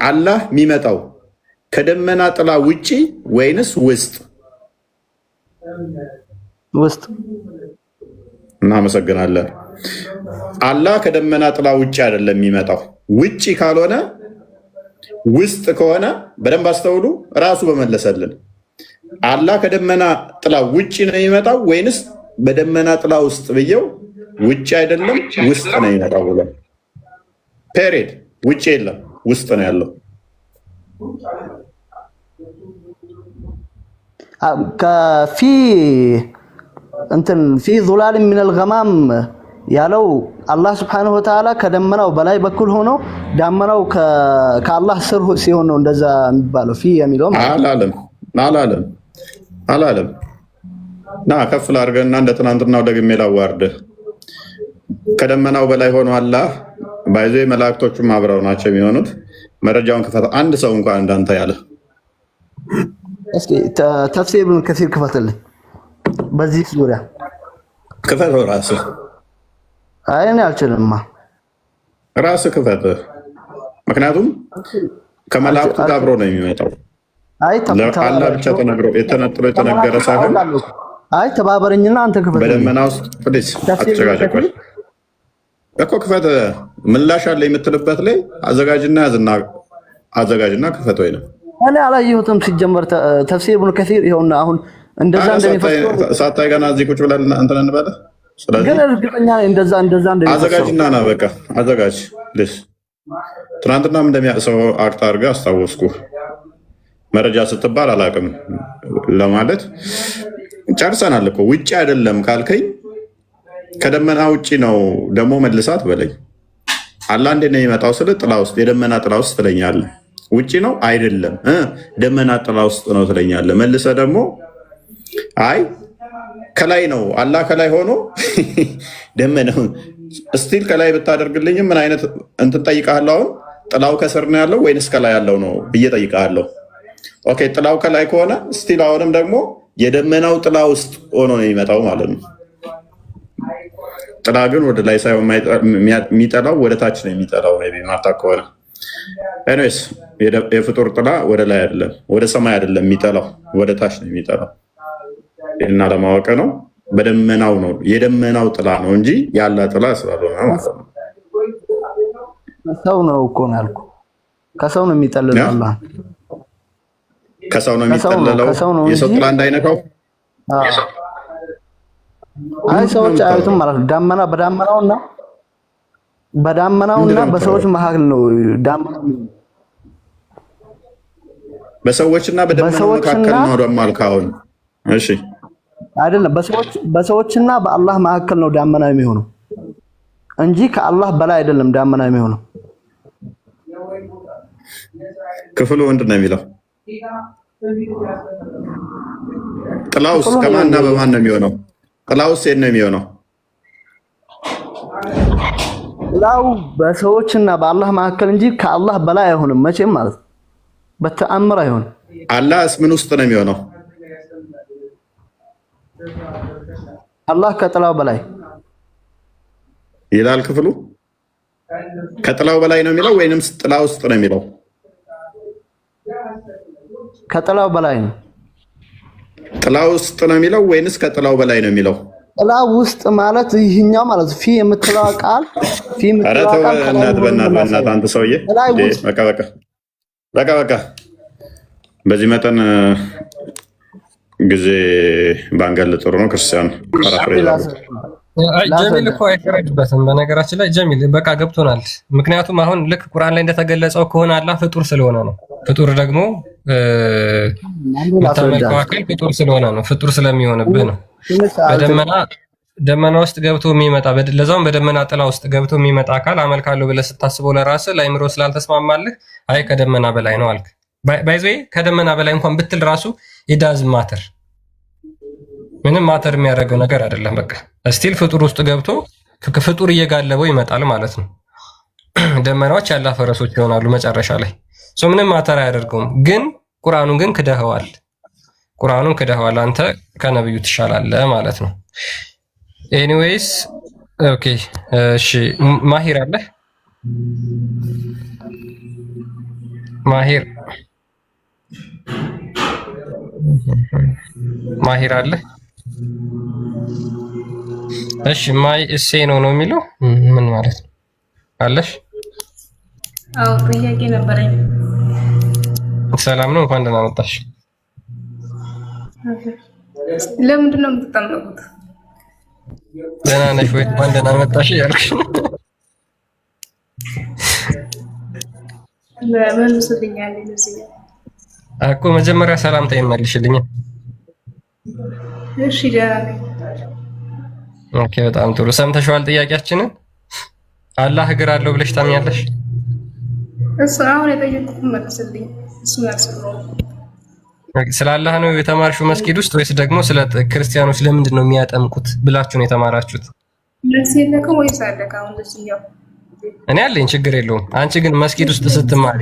አላህ የሚመጣው ከደመና ጥላ ውጪ ወይንስ ውስጥ? ውስጥ። እናመሰግናለን። አላህ ከደመና ጥላ ውጪ አይደለም የሚመጣው። ውጪ ካልሆነ ውስጥ ከሆነ በደንብ አስተውሉ። ራሱ በመለሰልን አላህ ከደመና ጥላ ውጪ ነው የሚመጣው ወይንስ በደመና ጥላ ውስጥ ብየው ውጪ አይደለም ውስጥ ነው የሚመጣው ብሎ ፔሬድ። ውጪ የለም ውስጥ ነው ያለው። ከፊ ፊ ዙላል ሚነል ገማም ያለው አላህ Subhanahu Wa Ta'ala ከደመናው በላይ በኩል ሆኖ ዳመናው ከአላህ ስር ሲሆን ነው እንደዛ የሚባለው። ፊ የሚለው አላለም። ና ከፍ ላድርገና እንደ ትናንትናው ደግሜ ላዋርድህ። ከደመናው በላይ ሆኖ አላህ ባይዞ መላእክቶቹም አብረው ናቸው የሚሆኑት። መረጃውን ክፈት። አንድ ሰው እንኳን እንዳንተ ያለ እስኪ ተፍሲር ኢብኑ ከሲር ክፈትልኝ። በዚህ ዙሪያ ክፈተው ራስህ። አይ እኔ አልችልምማ። ራስህ ክፈት። ምክንያቱም ከመላእክቱ ጋር አብሮ ነው የሚመጣው። አይ አላህ ብቻ ተነግሮ የተነጥሎ የተነገረ ሳይሆን አይ ተባበረኝና አንተ ክፈት። በደመና ውስጥ ፕሊዝ አትጨቃጨቅ እኮ ክፈት። ምላሽ አለ የምትልበት ላይ አዘጋጅና ያዝና አዘጋጅና ክፈት። ወይ ነው እኔ አላየሁትም ሲጀመር ተፍሲር ኢብኑ ከሲር ይኸውና አሁን እንደዛ እንደሚፈስረው ሳታይ ገና እዚህ ቁጭ ብለን እንትን እንበለ። ስለዚህ ግን እርግጠኛ እንደዛ እንደሚፈስረው አዘጋጅና ና በቃ አዘጋጅ። ልስ ትናንትናም እንደሚያሰው አክት አድርገህ አስታወስኩ። መረጃ ስትባል አላውቅም ለማለት ጨርሰናል እኮ። ውጭ አይደለም ካልከኝ ከደመና ውጭ ነው ደግሞ መልሳት በለኝ። አላህ እንዴት ነው የሚመጣው ስል ጥላ ውስጥ የደመና ጥላ ውስጥ ትለኛለህ። ውጭ ነው አይደለም ደመና ጥላ ውስጥ ነው ትለኛለህ። መልሰ ደግሞ አይ ከላይ ነው አላህ ከላይ ሆኖ ደመናው እስቲል ከላይ ብታደርግልኝም ምን አይነት እንትን ጠይቃለሁ። አሁን ጥላው ከስር ነው ያለው ወይንስ ከላይ ያለው ነው ብዬ ጠይቃለሁ። ኦኬ ጥላው ከላይ ከሆነ እስቲል አሁንም ደግሞ የደመናው ጥላ ውስጥ ሆኖ ነው የሚመጣው ማለት ነው። ጥላ ግን ወደ ላይ ሳይሆን የሚጠላው ወደ ታች ነው የሚጠላው። ማታ ከሆነ ኤኒዌይስ የፍጡር ጥላ ወደ ላይ አይደለም ወደ ሰማይ አይደለም የሚጠላው ወደ ታች ነው የሚጠላው። እና ለማወቅ ነው በደመናው ነው የደመናው ጥላ ነው እንጂ ያለ ጥላ ስላልሆነ ማለት ነው። ሰው ነው እኮ ነው ያልኩህ። ከሰው ነው የሚጠልለው አላህ ከሰው ነው የሚጠለለው። የሰው ጥላ እንዳይነካው። አይ ሰዎች አያዩትም ማለት ነው። በዳመናውና በሰዎች መካከል ነው ዳመናው። በሰዎችና በደመናው መካከል ነው ደግሞ አልካውን። እሺ አይደለም፣ በሰዎችና በአላህ መካከል ነው ዳመና የሚሆነው እንጂ ከአላህ በላይ አይደለም ዳመና የሚሆነው። ክፍሉ ምንድን ነው የሚለው? ጥላውስ ከማንና በማን ነው የሚሆነው? ጥላውስ የት ነው የሚሆነው? ጥላው በሰዎችና በአላህ መካከል እንጂ ከአላህ በላይ አይሆንም መቼም ማለት ነው። በተአምር አይሆንም። አላህስ ምን ውስጥ ነው የሚሆነው? አላህ ከጥላው በላይ ይላል ክፍሉ። ከጥላው በላይ ነው የሚለው ወይንም ጥላ ውስጥ ነው የሚለው? ከጥላው በላይ ነው። ጥላ ውስጥ ነው የሚለው ወይንስ ከጥላው በላይ ነው የሚለው? ጥላ ውስጥ ማለት ይህኛው ማለት ፊ የምትለው ቃል በእናትህ አንተ ሰውዬ በቃ በዚህ መጠን ጊዜ ባንገል ጥሩ ነው። ክርስቲያን ጀሚል እኮ አይፈረድበትም። በነገራችን ላይ ጀሚል በቃ ገብቶናል። ምክንያቱም አሁን ልክ ቁርአን ላይ እንደተገለጸው ከሆነ አላህ ፍጡር ስለሆነ ነው። ፍጡር ደግሞ የምታመልከው አካል ፍጡር ስለሆነ ነው። ፍጡር ስለሚሆንብህ ነው። ደመና ውስጥ ገብቶ የሚመጣ ለዛውም በደመና ጥላ ውስጥ ገብቶ የሚመጣ አካል አመልካለሁ ብለህ ስታስበው ለራስህ ለአይምሮ ስላልተስማማልህ አይ ከደመና በላይ ነው አልክ። ባይዘ ከደመና በላይ እንኳን ብትል ራሱ ኢዳዝ ማተር ምንም ማተር የሚያደርገው ነገር አይደለም። በቃ ስቲል ፍጡር ውስጥ ገብቶ ፍጡር እየጋለበው ይመጣል ማለት ነው። ደመናዎች ያላህ ፈረሶች ይሆናሉ መጨረሻ ላይ። ምንም ማተር አያደርገውም። ግን ቁርአኑን ግን ክደኸዋል። ቁርአኑን ክደኸዋል። አንተ ከነብዩ ትሻላለህ ማለት ነው። ኤኒዌይስ ኦኬ እሺ። ማሂር አለ ማሂር አለ። እሺ ማይ እሴ ነው የሚለው ምን ማለት ነው? አለሽ? አዎ ጥያቄ ነበረኝ። ሰላም ነው። እንኳን ደህና መጣሽ። ለምንድን ነው የምትጠመቁት? ደህና ነሽ ወይ? እንኳን ደህና መጣሽ እያልኩሽ መልስልኛል። እኮ መጀመሪያ ሰላምታ ይመልሽልኝ። እሺ ደህና ነኝ። ኦኬ በጣም ጥሩ። ሰምተሽዋል ጥያቄያችንን? አላህ እግር አለው ብለሽ ታምኛለሽ? እሱ አሁን የጠየቁት መልስልኝ። እሱ መልስልኝ። ስለ አላህ ነው የተማርሽው መስጊድ ውስጥ ወይስ ደግሞ ስለ ክርስቲያኖች ለምንድን ነው የሚያጠምቁት ብላችሁ ነው የተማራችሁት? መልስ የለከው ወይስ አለከ? አሁን ለዚህኛው እኔ አለኝ፣ ችግር የለውም። አንቺ ግን መስጊድ ውስጥ ስትማሪ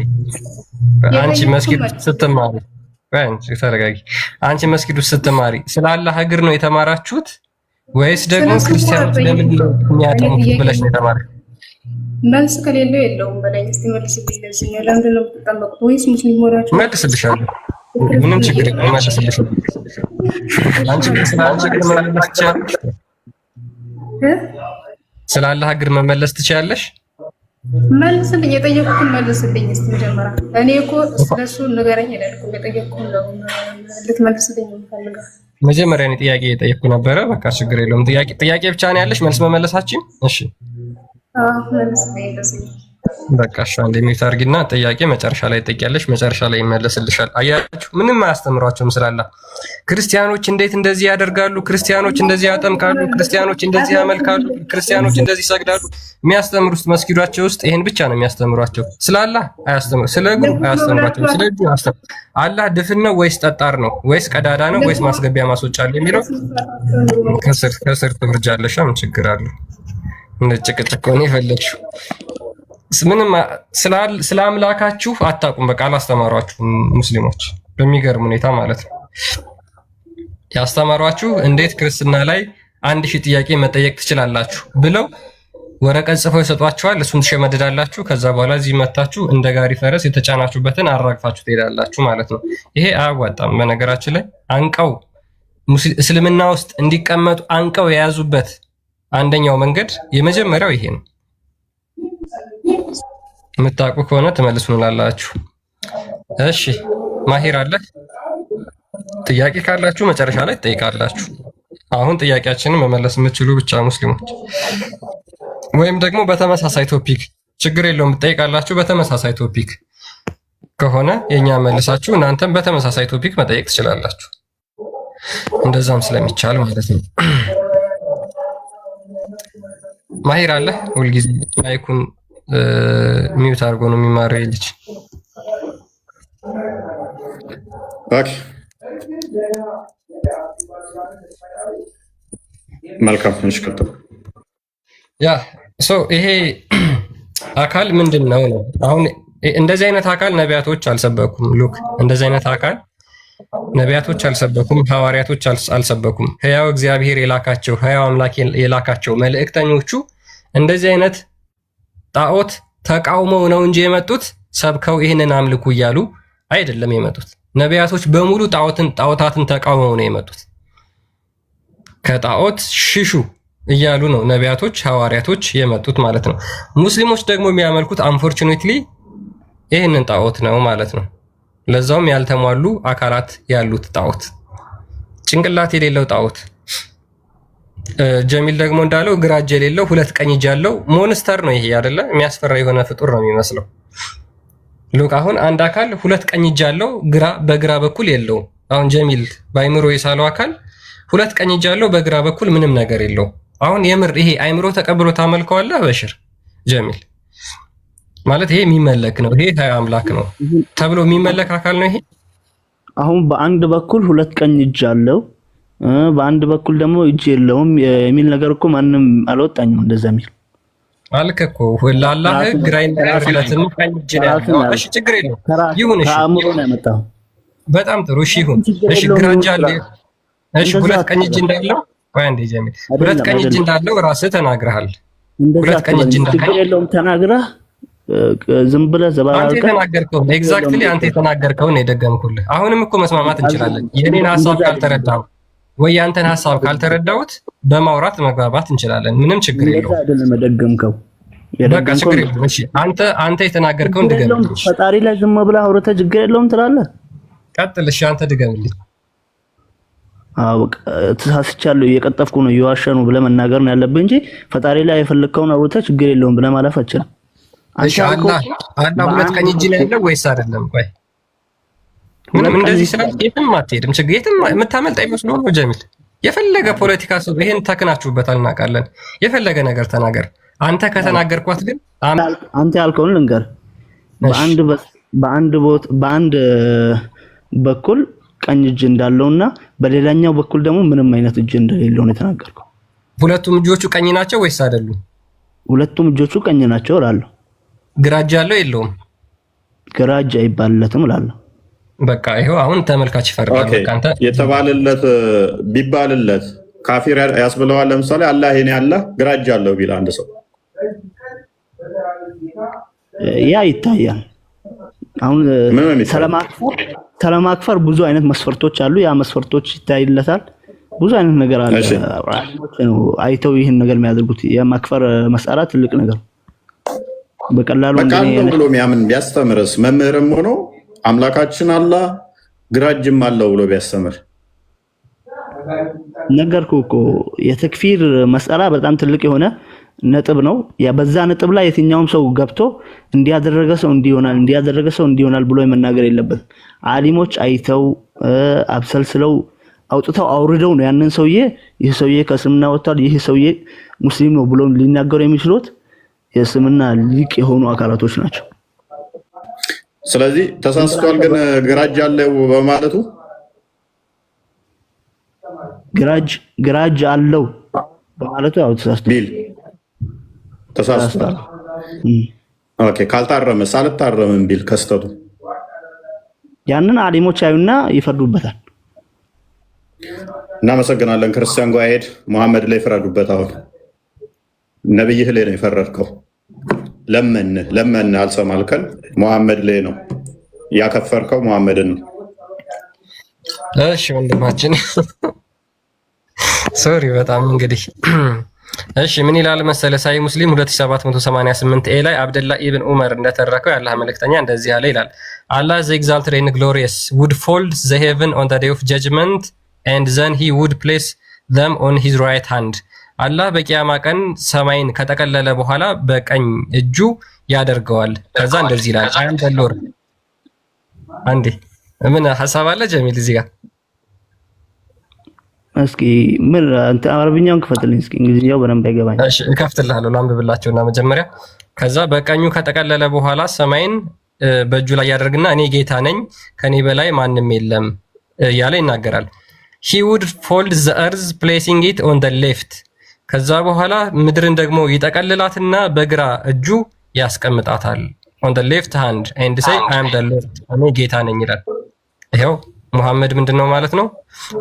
ተረጋጊ። አንቺ መስጊድ ውስጥ ስትማሪ ስለ አላህ እግር ነው የተማራችሁት ወይስ ደግሞ ክርስቲያኖች ለምንድን ነው የሚያጠምቁት ብለሽ ነው የተማርሽው? መልስ ከሌለው የለውም በላይ። እስቲ መልስልኝ። ለዚህኛው ለምንድን ነው የምትጠመቁት? ወይስ ሙስሊም ሆናችሁ? መልስልሻለሁ። ምንም ችግር የለም። መልስልሻለሁ። አንቺ ግን ስለ አላህ እግር መመለስ ትችያለሽ? ስለ አላህ እግር መመለስ ትችያለሽ? መልስልኝ። የጠየቁትን መልስልኝ እስቲ መጀመሪያ። እኔ እኮ ስለሱ ንገረኝ አላልኩም። የጠየቁትን ነው ልትመልስልኝ የምፈልገው። መጀመሪያ እኔ ጥያቄ የጠየቅኩ ነበረ። በቃ ችግር የለውም። ጥያቄ ብቻ ነው ያለሽ፣ መልስ መመለሳችን። እሺ በቃ እሺ። አንዴ ሚውት አድርጊና ጥያቄ መጨረሻ ላይ ትጠይቂያለሽ፣ መጨረሻ ላይ ይመለስልሻል። አያችሁ ምንም አያስተምሯቸውም ስላላ። ክርስቲያኖች እንዴት እንደዚህ ያደርጋሉ፣ ክርስቲያኖች እንደዚህ ያጠምቃሉ፣ ክርስቲያኖች እንደዚህ ያመልካሉ፣ ክርስቲያኖች እንደዚህ ይሰግዳሉ። የሚያስተምሩት መስጊዷቸው ውስጥ ይሄን ብቻ ነው የሚያስተምሯቸው። ስላላ አያስተምሩ፣ ስለ እግሩ አያስተምሯቸው። ስለ እጁ አያስተምሩ። አላህ ድፍን ነው ወይስ ጠጣር ነው ወይስ ቀዳዳ ነው ወይስ ማስገቢያ ማስወጫ አለ የሚለው ከስር ትብርጃለሽ። ምን ችግር አለው? እንደጭቅጭቅ ነው የፈለግሽው። ምንም ስለ አምላካችሁ አታውቁም። በቃ አላስተማሯችሁም ሙስሊሞች በሚገርም ሁኔታ ማለት ነው። ያስተማሯችሁ እንዴት ክርስትና ላይ 1000 ጥያቄ መጠየቅ ትችላላችሁ ብለው ወረቀት ጽፈው ይሰጧችኋል። እሱን ትሸመድዳላችሁ። ከዛ በኋላ እዚህ መታችሁ እንደ ጋሪ ፈረስ የተጫናችሁበትን አራግፋችሁ ትሄዳላችሁ ማለት ነው። ይሄ አያዋጣም። በነገራችን ላይ አንቀው እስልምና ውስጥ እንዲቀመጡ አንቀው የያዙበት አንደኛው መንገድ የመጀመሪያው ይሄ ነው። የምታውቁ ከሆነ ትመልሱላላችሁ። እሺ ማሂር አለ ጥያቄ ካላችሁ መጨረሻ ላይ ትጠይቃላችሁ። አሁን ጥያቄያችንን መመለስ የምትችሉ ብቻ ሙስሊሞች፣ ወይም ደግሞ በተመሳሳይ ቶፒክ ችግር የለውም ትጠይቃላችሁ። በተመሳሳይ ቶፒክ ከሆነ የኛ መልሳችሁ እናንተም በተመሳሳይ ቶፒክ መጠየቅ ትችላላችሁ። እንደዛም ስለሚቻል ማለት ነው። ማሂር አለ ሁልጊዜ ማይኩን ሚውት አድርጎ ነው የሚማረው ልጅ። ኦኬ መልካም እንሽከተ ያ ይሄ አካል ምንድን ነው? አሁን እንደዚህ አይነት አካል ነቢያቶች አልሰበኩም። ሉክ እንደዚህ አይነት አካል ነቢያቶች አልሰበኩም፣ ሐዋርያቶች አልሰበኩም። ሕያው እግዚአብሔር የላካቸው ሕያው አምላክ የላካቸው መልእክተኞቹ እንደዚህ አይነት ጣዖት ተቃውመው ነው እንጂ የመጡት ሰብከው ይህንን አምልኩ እያሉ አይደለም የመጡት። ነቢያቶች በሙሉ ጣዖታትን ተቃውመው ነው የመጡት። ከጣዖት ሽሹ እያሉ ነው ነቢያቶች ሐዋርያቶች የመጡት ማለት ነው። ሙስሊሞች ደግሞ የሚያመልኩት አንፎርቹኔትሊ ይህንን ጣዖት ነው ማለት ነው። ለዛውም ያልተሟሉ አካላት ያሉት ጣዖት፣ ጭንቅላት የሌለው ጣዖት። ጀሚል ደግሞ እንዳለው ግራ እጅ የሌለው ሁለት ቀኝ እጅ ያለው ሞንስተር ነው ይሄ አይደለ? የሚያስፈራ የሆነ ፍጡር ነው የሚመስለው። ሉክ አሁን አንድ አካል ሁለት ቀኝ እጅ ያለው በግራ በኩል የለውም። አሁን ጀሚል በአይምሮ የሳለው አካል ሁለት ቀኝ እጅ ያለው በግራ በኩል ምንም ነገር የለው። አሁን የምር ይሄ አይምሮ ተቀብሎ ታመልከዋለህ? በሽር ጀሚል ማለት ይሄ የሚመለክ ነው፣ ይሄ ሀያ አምላክ ነው ተብሎ የሚመለክ አካል ነው ይሄ። አሁን በአንድ በኩል ሁለት ቀኝ እጅ አለው፣ በአንድ በኩል ደግሞ እጅ የለውም የሚል ነገር እኮ ማንም አልወጣኝም። እንደዛ የሚል አልክ እኮ ለአላህ ግራይን ያርለትን ቀኝ እጅ ነው። እሺ ችግር የለውም ይሁን። እሺ ከአእምሮ ነው ያመጣው። በጣም ጥሩ እሺ ይሁን። እሺ ግራ እጅ አለ። እሺ ሁለት ቀኝ እጅ እንዳለው ወይ አንዴ ጀሚል ሁለት ቀኝ እጅ እንዳለው ራስህ ተናግረሃል። ሁለት ቀኝ እጅ እንዳለው ችግር የለውም ተናግረህ ዝም ብለህ ዘባራልከ አንተ የተናገርከው ኤግዛክትሊ አንተ የተናገርከውን የደገምኩልህ። አሁንም እኮ መስማማት እንችላለን። የኔን ሐሳብ ካልተረዳው ወይ ያንተን ሐሳብ ካልተረዳውት በማውራት መግባባት እንችላለን። ምንም ችግር የለውም። አይደለም ደገምከው፣ በቃ ችግር የለውም። እሺ አንተ የተናገርከውን ድገምልኝ። ፈጣሪ ላይ ዝም ብለህ አውርተህ ችግር የለውም ትላለህ። ቀጥል። እሺ አንተ ድገምልኝ። ተሳስቻለሁ፣ እየቀጠፍኩ ነው፣ እየዋሸ ነው ብለህ መናገር ነው ያለብህ እንጂ ፈጣሪ ላይ የፈለከውን አውርተህ ችግር የለውም ብለህ ማለፍ አትችልም። እሺ አላህ ሁለት ቀኝ እጅ ነው ያለው ወይስ አይደለም? ቆይ ምንም እንደዚህ ስላል የትም አትሄድም። ችግር የትም የምታመልጥ አይመስልም ነው ጀሚል። የፈለገ ፖለቲካ ሰው ይሄን ተክናችሁበታል እናውቃለን። የፈለገ ነገር ተናገር። አንተ ከተናገርኳት ግን አንተ ያልከውን ልንገር። በአንድ በኩል ቀኝ እጅ እንዳለውና በሌላኛው በኩል ደግሞ ምንም አይነት እጅ እንደሌለው ነው የተናገርከው። ሁለቱም እጆቹ ቀኝ ናቸው ወይስ አይደሉም? ሁለቱም እጆቹ ቀኝ ናቸው እላለሁ። ግራ እጅ ያለው የለውም? ግራ እጅ አይባልለትም እላለሁ። በቃ ይሄው አሁን ተመልካች ይፈርዳል። በቃ አንተ የተባለለት ቢባልለት ካፊር ያስብለዋል። ለምሳሌ አላህ ይሄን ያላህ ግራ እጅ አለው ቢል አንድ ሰው ያ ይታያል። አሁን ሰለማክፈር ብዙ አይነት መስፈርቶች አሉ። ያ መስፈርቶች ይታይለታል። ብዙ አይነት ነገር አለ። አይተው ይህን ነገር የሚያደርጉት የማክፈር መስአላ ትልቅ ነገር በቀላሉ ብሎ የሚያምን ቢያስተምርስ መምህርም ሆኖ አምላካችን አላህ ግራ እጅም አለው ብሎ ቢያስተምር ነገርኩህ እኮ የተክፊር መስአላ በጣም ትልቅ የሆነ ነጥብ ነው። ያ በዛ ነጥብ ላይ የትኛውም ሰው ገብቶ እንዲያደረገ ሰው እንዲሆናል ብሎ መናገር የለበትም። ዓሊሞች አይተው አብሰልስለው አውጥተው አውርደው ነው ያንን ሰውዬ ይህ ሰውዬ ከእስልምና ወጥቷል፣ ይህ ሰውዬ ሙስሊም ነው ብሎ ሊናገሩ የሚችሉት የእስልምና ሊቅ የሆኑ አካላቶች ናቸው። ስለዚህ ተሳስቷል። ግን ግራ እጅ አለው በማለቱ ግራ እጅ አለው በማለቱ ያው ተሳስቷል። ኦኬ ካልታረመስ አልታረምም ቢል ከስተቱ ያንን ዓሊሞች አዩና ይፈርዱበታል። እናመሰግናለን። ክርስቲያን ጋር ሄድ መሐመድ ላይ ፍረዱበት። አሁን ነብይህ ላይ ነው የፈረድከው። ለምን አልሰማልከን? መሐመድ ላይ ነው ያከፈርከው፣ መሐመድን ነው። እሺ ወንድማችን ሶሪ በጣም እንግዲህ እሺ ምን ይላል መሰለ ሳይ ሙስሊም 2788 ኤ ላይ አብደላ ኢብን ዑመር እንደተረከው ያላህ መልእክተኛ እንደዚህ ያለ ይላል Allah is exalted and glorious would fold the heaven on the day of judgment and then he would place them on his right hand አላህ በቂያማ ቀን ሰማይን ከተቀለለ በኋላ በቀኝ እጁ ያደርገዋል ከዛ እንደዚህ ይላል I am the Lord አንዴ ምን ሐሳብ አለ ጀሚል እዚህ ጋር እስኪ ምን አንተ አረብኛውን ክፈትልኝ እስኪ እንግሊዝኛው በደንብ አይገባኝ እሺ እከፍትልሃለሁ ላንብብላችሁና መጀመሪያ ከዛ በቀኙ ከተቀለለ በኋላ ሰማይን በእጁ ላይ ያደርግና እኔ ጌታ ነኝ ከኔ በላይ ማንም የለም ያለ ይናገራል he would fold the earth placing it on the left ከዛ በኋላ ምድርን ደግሞ ይጠቀልላትና በግራ እጁ ያስቀምጣታል on the left hand and say I am the Lord እኔ ጌታ ነኝ ይላል ይሄው ሙሐመድ ምንድነው ማለት ነው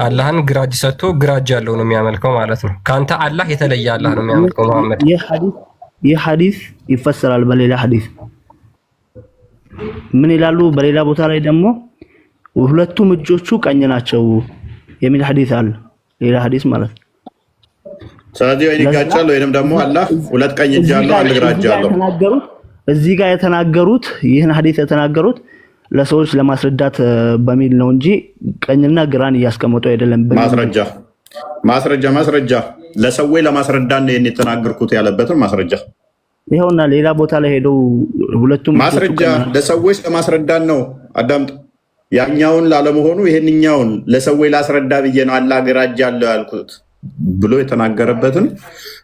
አላህን ግራጅ ሰጥቶ ግራጅ ያለው ነው የሚያመልከው ማለት ነው ካንተ አላህ የተለየ አላህ ነው የሚያመልከው ሙሐመድ ይህ ሐዲስ ይፈሰራል በሌላ ሐዲስ ምን ይላሉ በሌላ ቦታ ላይ ደግሞ ሁለቱም እጆቹ ቀኝ ናቸው የሚል ሐዲስ አለ ሌላ ሐዲስ ማለት ስለዚህ ወይ ይጋጫል ወይንም ደግሞ አላህ ሁለት ቀኝ እጅ አለው አንድ ግራ እጅ አለው እዚህ ጋር የተናገሩት ይህን ሐዲስ የተናገሩት ለሰዎች ለማስረዳት በሚል ነው እንጂ ቀኝና ግራን እያስቀመጡ አይደለም ማስረጃ ለሰዎች ለማስረዳት ነው የተናገርኩት ያለበትን ማስረጃ ይሄውና ሌላ ቦታ ላይ ሄደው ሁለቱም ማስረጃ ለሰዎች ለማስረዳት ነው አዳምጥ ያኛውን ላለመሆኑ ይሄንኛውን ለሰዎች ላስረዳ ብዬ ነው አላህ ግራ እጅ አለው ያልኩት ብሎ የተናገረበትን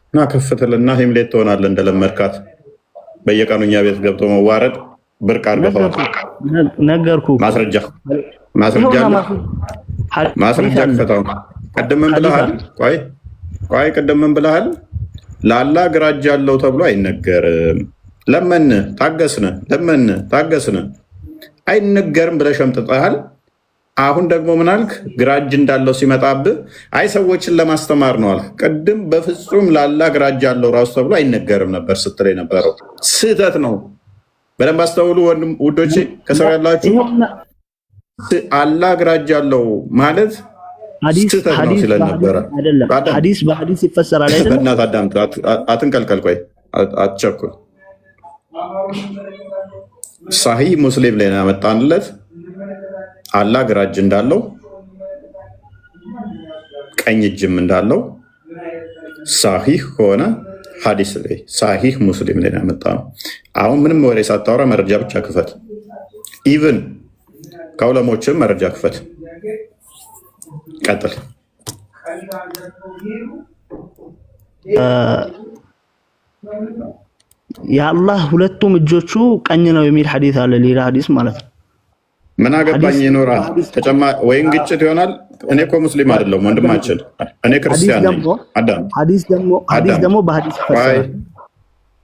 እና ከፍተልና ሂምሌት ትሆናለህ እንደለመድካት በየቀኑኛ ቤት ገብቶ መዋረድ ብርቅ አድርገው ነገርኩ ማስረጃ ከተው ቀደምን ብለሃል ቆይ ቀደምን ብለሃል ለአላህ ግራ እጅ አለው ተብሎ አይነገርም ለምን ታገስነ አይነገርም ብለህ ሸምጥጠሃል አሁን ደግሞ ምን አልክ ግራ እጅ እንዳለው ሲመጣብህ አይ ሰዎችን ለማስተማር ነው አልክ ቀደም በፍጹም ለአላህ ግራ እጅ አለው ራሱ ተብሎ አይነገርም ነበር ስትል የነበረው ስህተት ነው በደንብ አስተውሉ ውዶቼ ከሰው ያላችሁ አላህ ግራ እጅ አለው ማለት ስህተት ነው ስለነበረ ሐዲስ በሐዲስ ይፈሰራል አይደል በእናትህ አዳምጥ አትንቀልቀል ቆይ አትቸኩል ሳሂህ ሙስሊም ላይ ያመጣንለት አላህ ግራ እጅ እንዳለው ቀኝ እጅም እንዳለው ሳሂህ ሆነ ሐዲስ ላይ ሳሂህ ሙስሊም ላይ ያመጣነው አሁን ምንም ወሬ ሳታወራ መረጃ ብቻ ክፈት ኢቭን ከዑለሞችም መረጃ ክፈት ቀጥል የአላህ ሁለቱም እጆቹ ቀኝ ነው የሚል ሐዲስ አለ ሌላ ሐዲስ ማለት ነው ምን አገባኝ ይኖራል ተጨማሪ ወይን ግጭት ይሆናል እኔ እኮ ሙስሊም አይደለሁም ወንድማችን እኔ ክርስቲያን ነኝ አዳም ሐዲስ ደግሞ በሐዲስ ይፈሰራል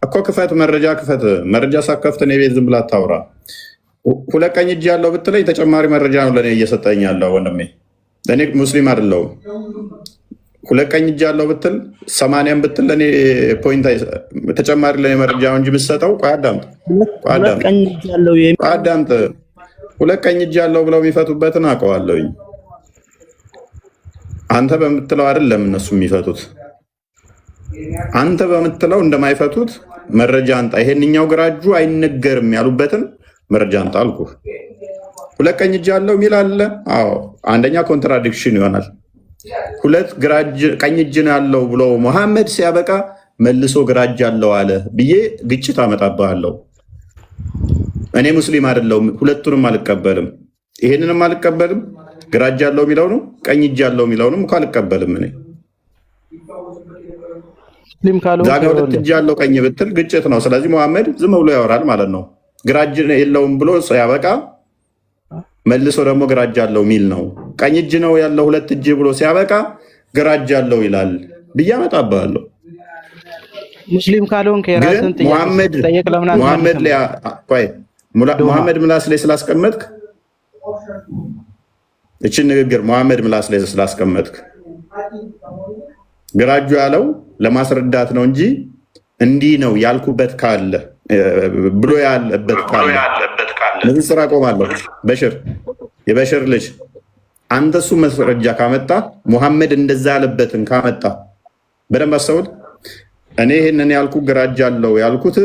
እኮ ክፈት መረጃ ሳከፍት ነው ቤት ዝም ብላ ታውራ ሁለት ቀኝ እጅ ያለው ብትለኝ ተጨማሪ መረጃ ነው ለኔ እየሰጠኝ ያለው ወንድሜ እኔ ሙስሊም አይደለሁም ሁለት ቀኝ እጅ ያለው ብትል 80 ብትል ለኔ ፖይንት ተጨማሪ ለኔ መረጃ እንጂ ብትሰጠው ቆይ አዳምጥ ሁለት ቀኝ እጅ ያለው ብለው የሚፈቱበትን አውቀዋለሁኝ አንተ በምትለው አይደለም እነሱ የሚፈቱት አንተ በምትለው እንደማይፈቱት መረጃ አንጣ ይሄንኛው ግራ እጁ አይነገርም ያሉበትን መረጃ አንጣ አልኩህ ሁለት ቀኝ እጅ ያለው የሚል አለ አዎ አንደኛ ኮንትራዲክሽን ይሆናል ሁለት ቀኝ እጅ ነው ያለው ብሎ መሐመድ ሲያበቃ መልሶ ግራ እጅ ያለው አለ ብዬ ግጭት አመጣብሃለሁ እኔ ሙስሊም አይደለሁም ሁለቱንም አልቀበልም ይሄንንም አልቀበልም ግራ እጅ ያለው የሚለው ነው ቀኝ እጅ ያለው የሚለውንም እኮ አልቀበልም እኔ ዛጋ ሁለት እጅ ያለው ቀኝ ብትል ግጭት ነው ስለዚህ መሐመድ ዝም ብሎ ያወራል ማለት ነው ግራ እጅ የለውም ብሎ ሲያበቃ መልሶ ደግሞ ግራ እጅ ያለው ሚል ነው ቀኝ እጅ ነው ያለው ሁለት እጅ ብሎ ሲያበቃ ግራ እጅ ያለው ይላል ብዬ አመጣብሃለሁ ሙስሊም ካልሆንክ የራስን ጥያቄ ሙሐመድ ምላስ ላይ ስላስቀመጥክ እቺን ንግግር ሙሐመድ ምላስ ላይ ስላስቀመጥክ ግራ እጁ ያለው ለማስረዳት ነው እንጂ እንዲህ ነው ያልኩበት ካለ ብሎ ያለበት ካለ ለዚህ ስራ ቆማለሁ የበሽር ልጅ አንተሱ መስረጃ ካመጣ ሙሐመድ እንደዛ ያለበትን ካመጣ በደንብ አስተውል እኔ ይህንን ያልኩ ግራ እጅ አለው ያልኩት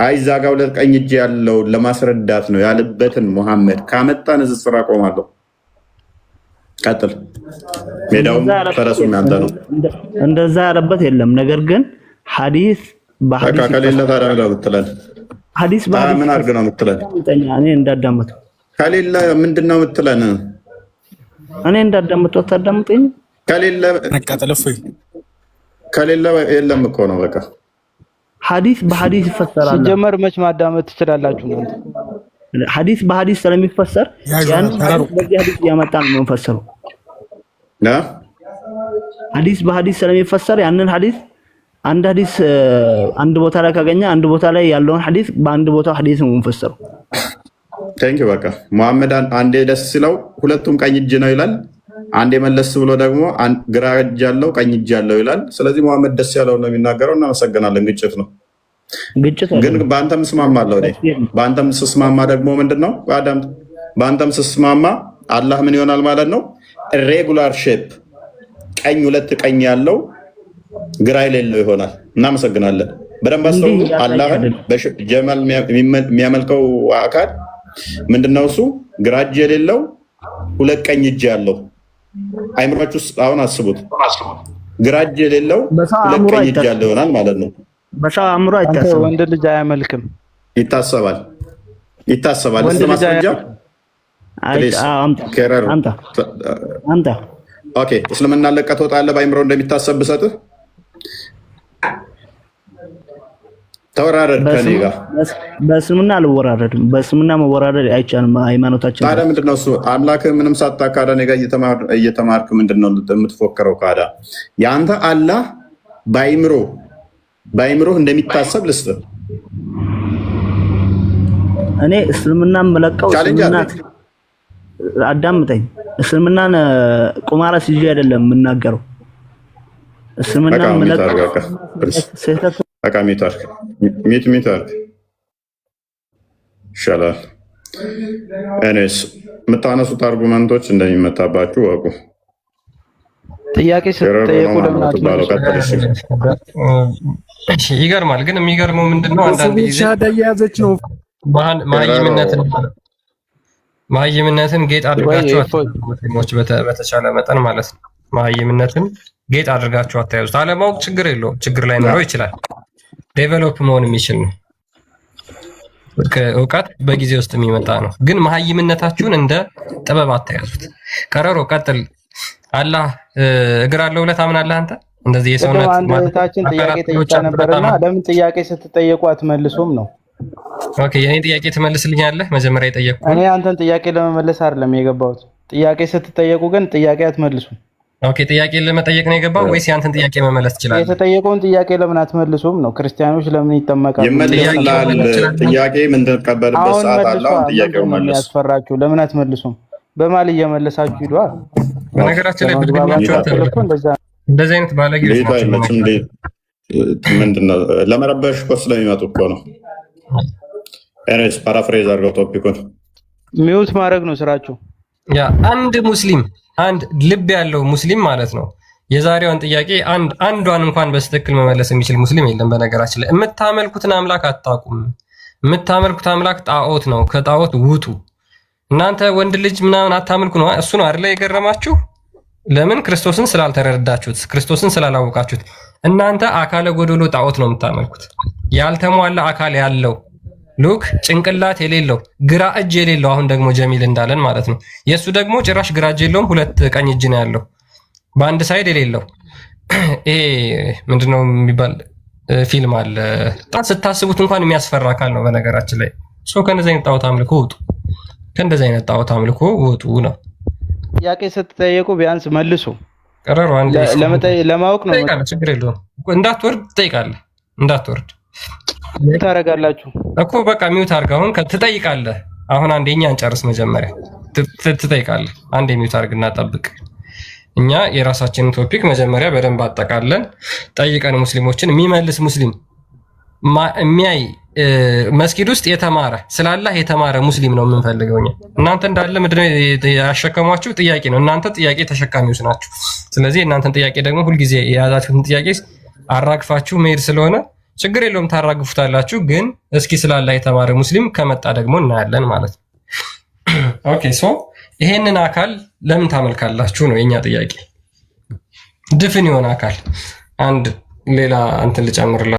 አይዛጋ ሁለት ቀኝ እጅ ያለው ለማስረዳት ነው ያለበትን ሙሐመድ ካመጣን እዚህ ስራ ቆማለሁ። ቀጥል። ሜዳውም ፈረሱም ያንተ ነው። እንደዛ ያለበት የለም። ነገር ግን ሐዲስ በሐዲስ ከሌለ ታዲያ ነው የምትለን? ሐዲስ በሐዲስ ምን አድርገህ ነው የምትለን? እኔ እንዳዳመጡ ከሌለ ምንድን ነው የምትለን? እኔ እንዳዳመጡ አታዳምጠኝ። ከሌለ የለም እኮ ነው በቃ። ሐዲስ በሐዲስ ይፈሰራል። ሲጀመር መች ማዳመጥ ትችላላችሁ እናንተ? ሐዲስ በሐዲስ ስለሚፈሰር ያን በዚህ ሐዲስ ያመጣን ነው የምንፈሰረው። ሐዲስ በሐዲስ ስለሚፈሰር ያንን ሐዲስ አንድ ሐዲስ አንድ ቦታ ላይ ካገኘ አንድ ቦታ ላይ ያለውን ሐዲስ በአንድ ቦታ ሐዲስ ነው የምንፈሰረው። ቴንክ በቃ ሙሐመድ አንዴ ደስ ሲለው ሁለቱም ቀኝ እጅ ነው ይላል። አንዴ መለስ ብሎ ደግሞ ግራ እጅ ያለው ቀኝ እጅ ያለው ይላል። ስለዚህ ሙሐመድ ደስ ያለው ነው የሚናገረው። እናመሰግናለን። ግጭት ነው ግን በአንተም ስማማለሁ። በአንተም ስስማማ ደግሞ ምንድነው አዳም በአንተም ስስማማ አላህ ምን ይሆናል ማለት ነው? ሬጉላር ሼፕ ቀኝ ሁለት ቀኝ ያለው ግራ የሌለው ይሆናል። እናመሰግናለን። በደንብ አስተውሉ። አላህ በጀማል የሚያመልከው አካል ምንድነው? እሱ ግራ እጅ የሌለው ሁለት ቀኝ እጅ ያለው። አይምራችሁ አሁን አስቡት። ግራ እጅ የሌለው ሁለት ቀኝ እጅ ያለው ይሆናል ማለት ነው። በሻ አምሮ አይታሰብም። ወንድ ልጅ አያመልክም። ይታሰባል። ለማስረጃ አምጣ። ኦኬ እስልምና ለቀህ ትወጣለህ። በአይምሮ እንደሚታሰብ ብሰጥህ ተወራረድ ከኔ ጋር። በእስልምና አልወራረድም። በእስልምና መወራረድ አይቻልም። ሃይማኖታችን ታዲያ ምንድነው እሱ? አምላክህ ምንም ሳታካዳ እኔ ጋር እየተማርክ ምንድነው የምትፎክረው? ካዳ የአንተ አላህ በአይምሮ እንደሚታሰብ ልስጥህ። እኔ እስልምናን መለቀው እስልምናት አዳምጠኝ። እስልምናን ቁማራ ሲጂ አይደለም የምናገረው። እስልምናን መለቀው ሚት ይሻላል። እኔስ የምታነሱት አርጉመንቶች እንደሚመታባችሁ ወቁ። ጥያቄ ስትጠየቁ ለምን ይገርማል። ግን የሚገርመው ምንድነው አንዳንድ ጊዜ መሀይምነትን ጌጥ አድርጋችሁ ሙስሊሞች በተቻለ መጠን ማለት ነው መሀይምነትን ጌጥ አድርጋችሁ አታያዙት። አለማወቅ ችግር የለውም፣ ችግር ላይ ኖረው ይችላል። ዴቨሎፕ መሆን የሚችል ነው። እውቀት በጊዜ ውስጥ የሚመጣ ነው። ግን መሀይምነታችሁን እንደ ጥበብ አታያዙት። ቀረሮ ቀጥል። አላህ እግር አለው ብለህ ታምናለህ አንተ? እንደዚህ የሰውነት ማለታችን ጥያቄ ጠይቃ ነበርና ለምን ጥያቄ ስትጠየቁ አትመልሱም ነው? ኦኬ የኔ ጥያቄ ትመልስልኛለህ? መጀመሪያ የጠየቅኩ እኔ አንተን ጥያቄ ለመመለስ አይደለም የገባሁት። ጥያቄ ስትጠየቁ ግን ጥያቄ አትመልሱም። ኦኬ ጥያቄ ለመጠየቅ ነው የገባው ወይስ ያንተን ጥያቄ መመለስ ትችላለህ? የተጠየቀውን ጥያቄ ለምን አትመልሱም ነው? ክርስቲያኖች ለምን ይጠመቃሉ? ይመልሳል። ጥያቄ ምን ተቀበልበት ሰዓት አለው። ጥያቄው መልስ ያስፈራችሁ ለምን አትመልሱም? በማል እየመለሳችሁ ሂዷል። በነገራችን ላይ ብትገኛቸው እንደዚህ አይነት ባለጌዎች ናቸው። ምንድነው ለመረበሽ እኮ ስለሚመጡ እኮ ነው። ኤኒዌይስ ፓራፍሬዝ አድርገው ቶፒኩን ሚውት ማድረግ ነው ስራቸው። ያ አንድ ሙስሊም አንድ ልብ ያለው ሙስሊም ማለት ነው የዛሬዋን ጥያቄ አንዷን እንኳን በስትክክል መመለስ የሚችል ሙስሊም የለም። በነገራችን ላይ የምታመልኩትን አምላክ አታውቁም። የምታመልኩት አምላክ ጣዖት ነው። ከጣዖት ውጡ። እናንተ ወንድ ልጅ ምናምን አታመልኩ ነው። እሱ ነው አይደለ የገረማችሁ? ለምን? ክርስቶስን ስላልተረዳችሁት፣ ክርስቶስን ስላላወቃችሁት። እናንተ አካለ ጎዶሎ ጣዖት ነው የምታመልኩት። ያልተሟላ አካል ያለው ሉክ ጭንቅላት የሌለው ግራ እጅ የሌለው አሁን ደግሞ ጀሚል እንዳለን ማለት ነው። የእሱ ደግሞ ጭራሽ ግራ እጅ የለውም፣ ሁለት ቀኝ እጅ ነው ያለው በአንድ ሳይድ የሌለው። ይሄ ምንድነው የሚባል ፊልም አለ። ስታስቡት እንኳን የሚያስፈራ አካል ነው። በነገራችን ላይ ሰው ከእንደዚህ አይነት ጣዖት አምልኮ ውጡ፣ ከእንደዚህ አይነት ጣዖት አምልኮ ውጡ ነው። ጥያቄ ስትጠየቁ ቢያንስ መልሱ። ቀረሩ አንድ ለማወቅ ነው። ችግር የለውም። እንዳትወርድ ትጠይቃለህ። እንዳትወርድ ታረጋላችሁ እኮ በቃ ሚውት አድርግ። አሁን ትጠይቃለህ። አሁን አንዴ እኛን ጨርስ። መጀመሪያ ትጠይቃለህ። አንዴ ሚውት አድርግና ጠብቅ። እኛ የራሳችንን ቶፒክ መጀመሪያ በደንብ አጠቃለን ጠይቀን ሙስሊሞችን የሚመልስ ሙስሊም የሚያይ መስጊድ ውስጥ የተማረ ስላላህ የተማረ ሙስሊም ነው የምንፈልገው እኛ። እናንተ እንዳለ ምንድነው ያሸከሟችሁ? ጥያቄ ነው። እናንተ ጥያቄ ተሸካሚዎች ናችሁ። ስለዚህ እናንተን ጥያቄ ደግሞ ሁልጊዜ የያዛችሁትን ጥያቄ አራግፋችሁ መሄድ ስለሆነ ችግር የለውም ታራግፉታላችሁ። ግን እስኪ ስላላ የተማረ ሙስሊም ከመጣ ደግሞ እናያለን ማለት ነው። ኦኬ ሶ ይሄንን አካል ለምን ታመልካላችሁ ነው የኛ ጥያቄ። ድፍን የሆነ አካል አንድ ሌላ እንትን ልጨምርላችሁ።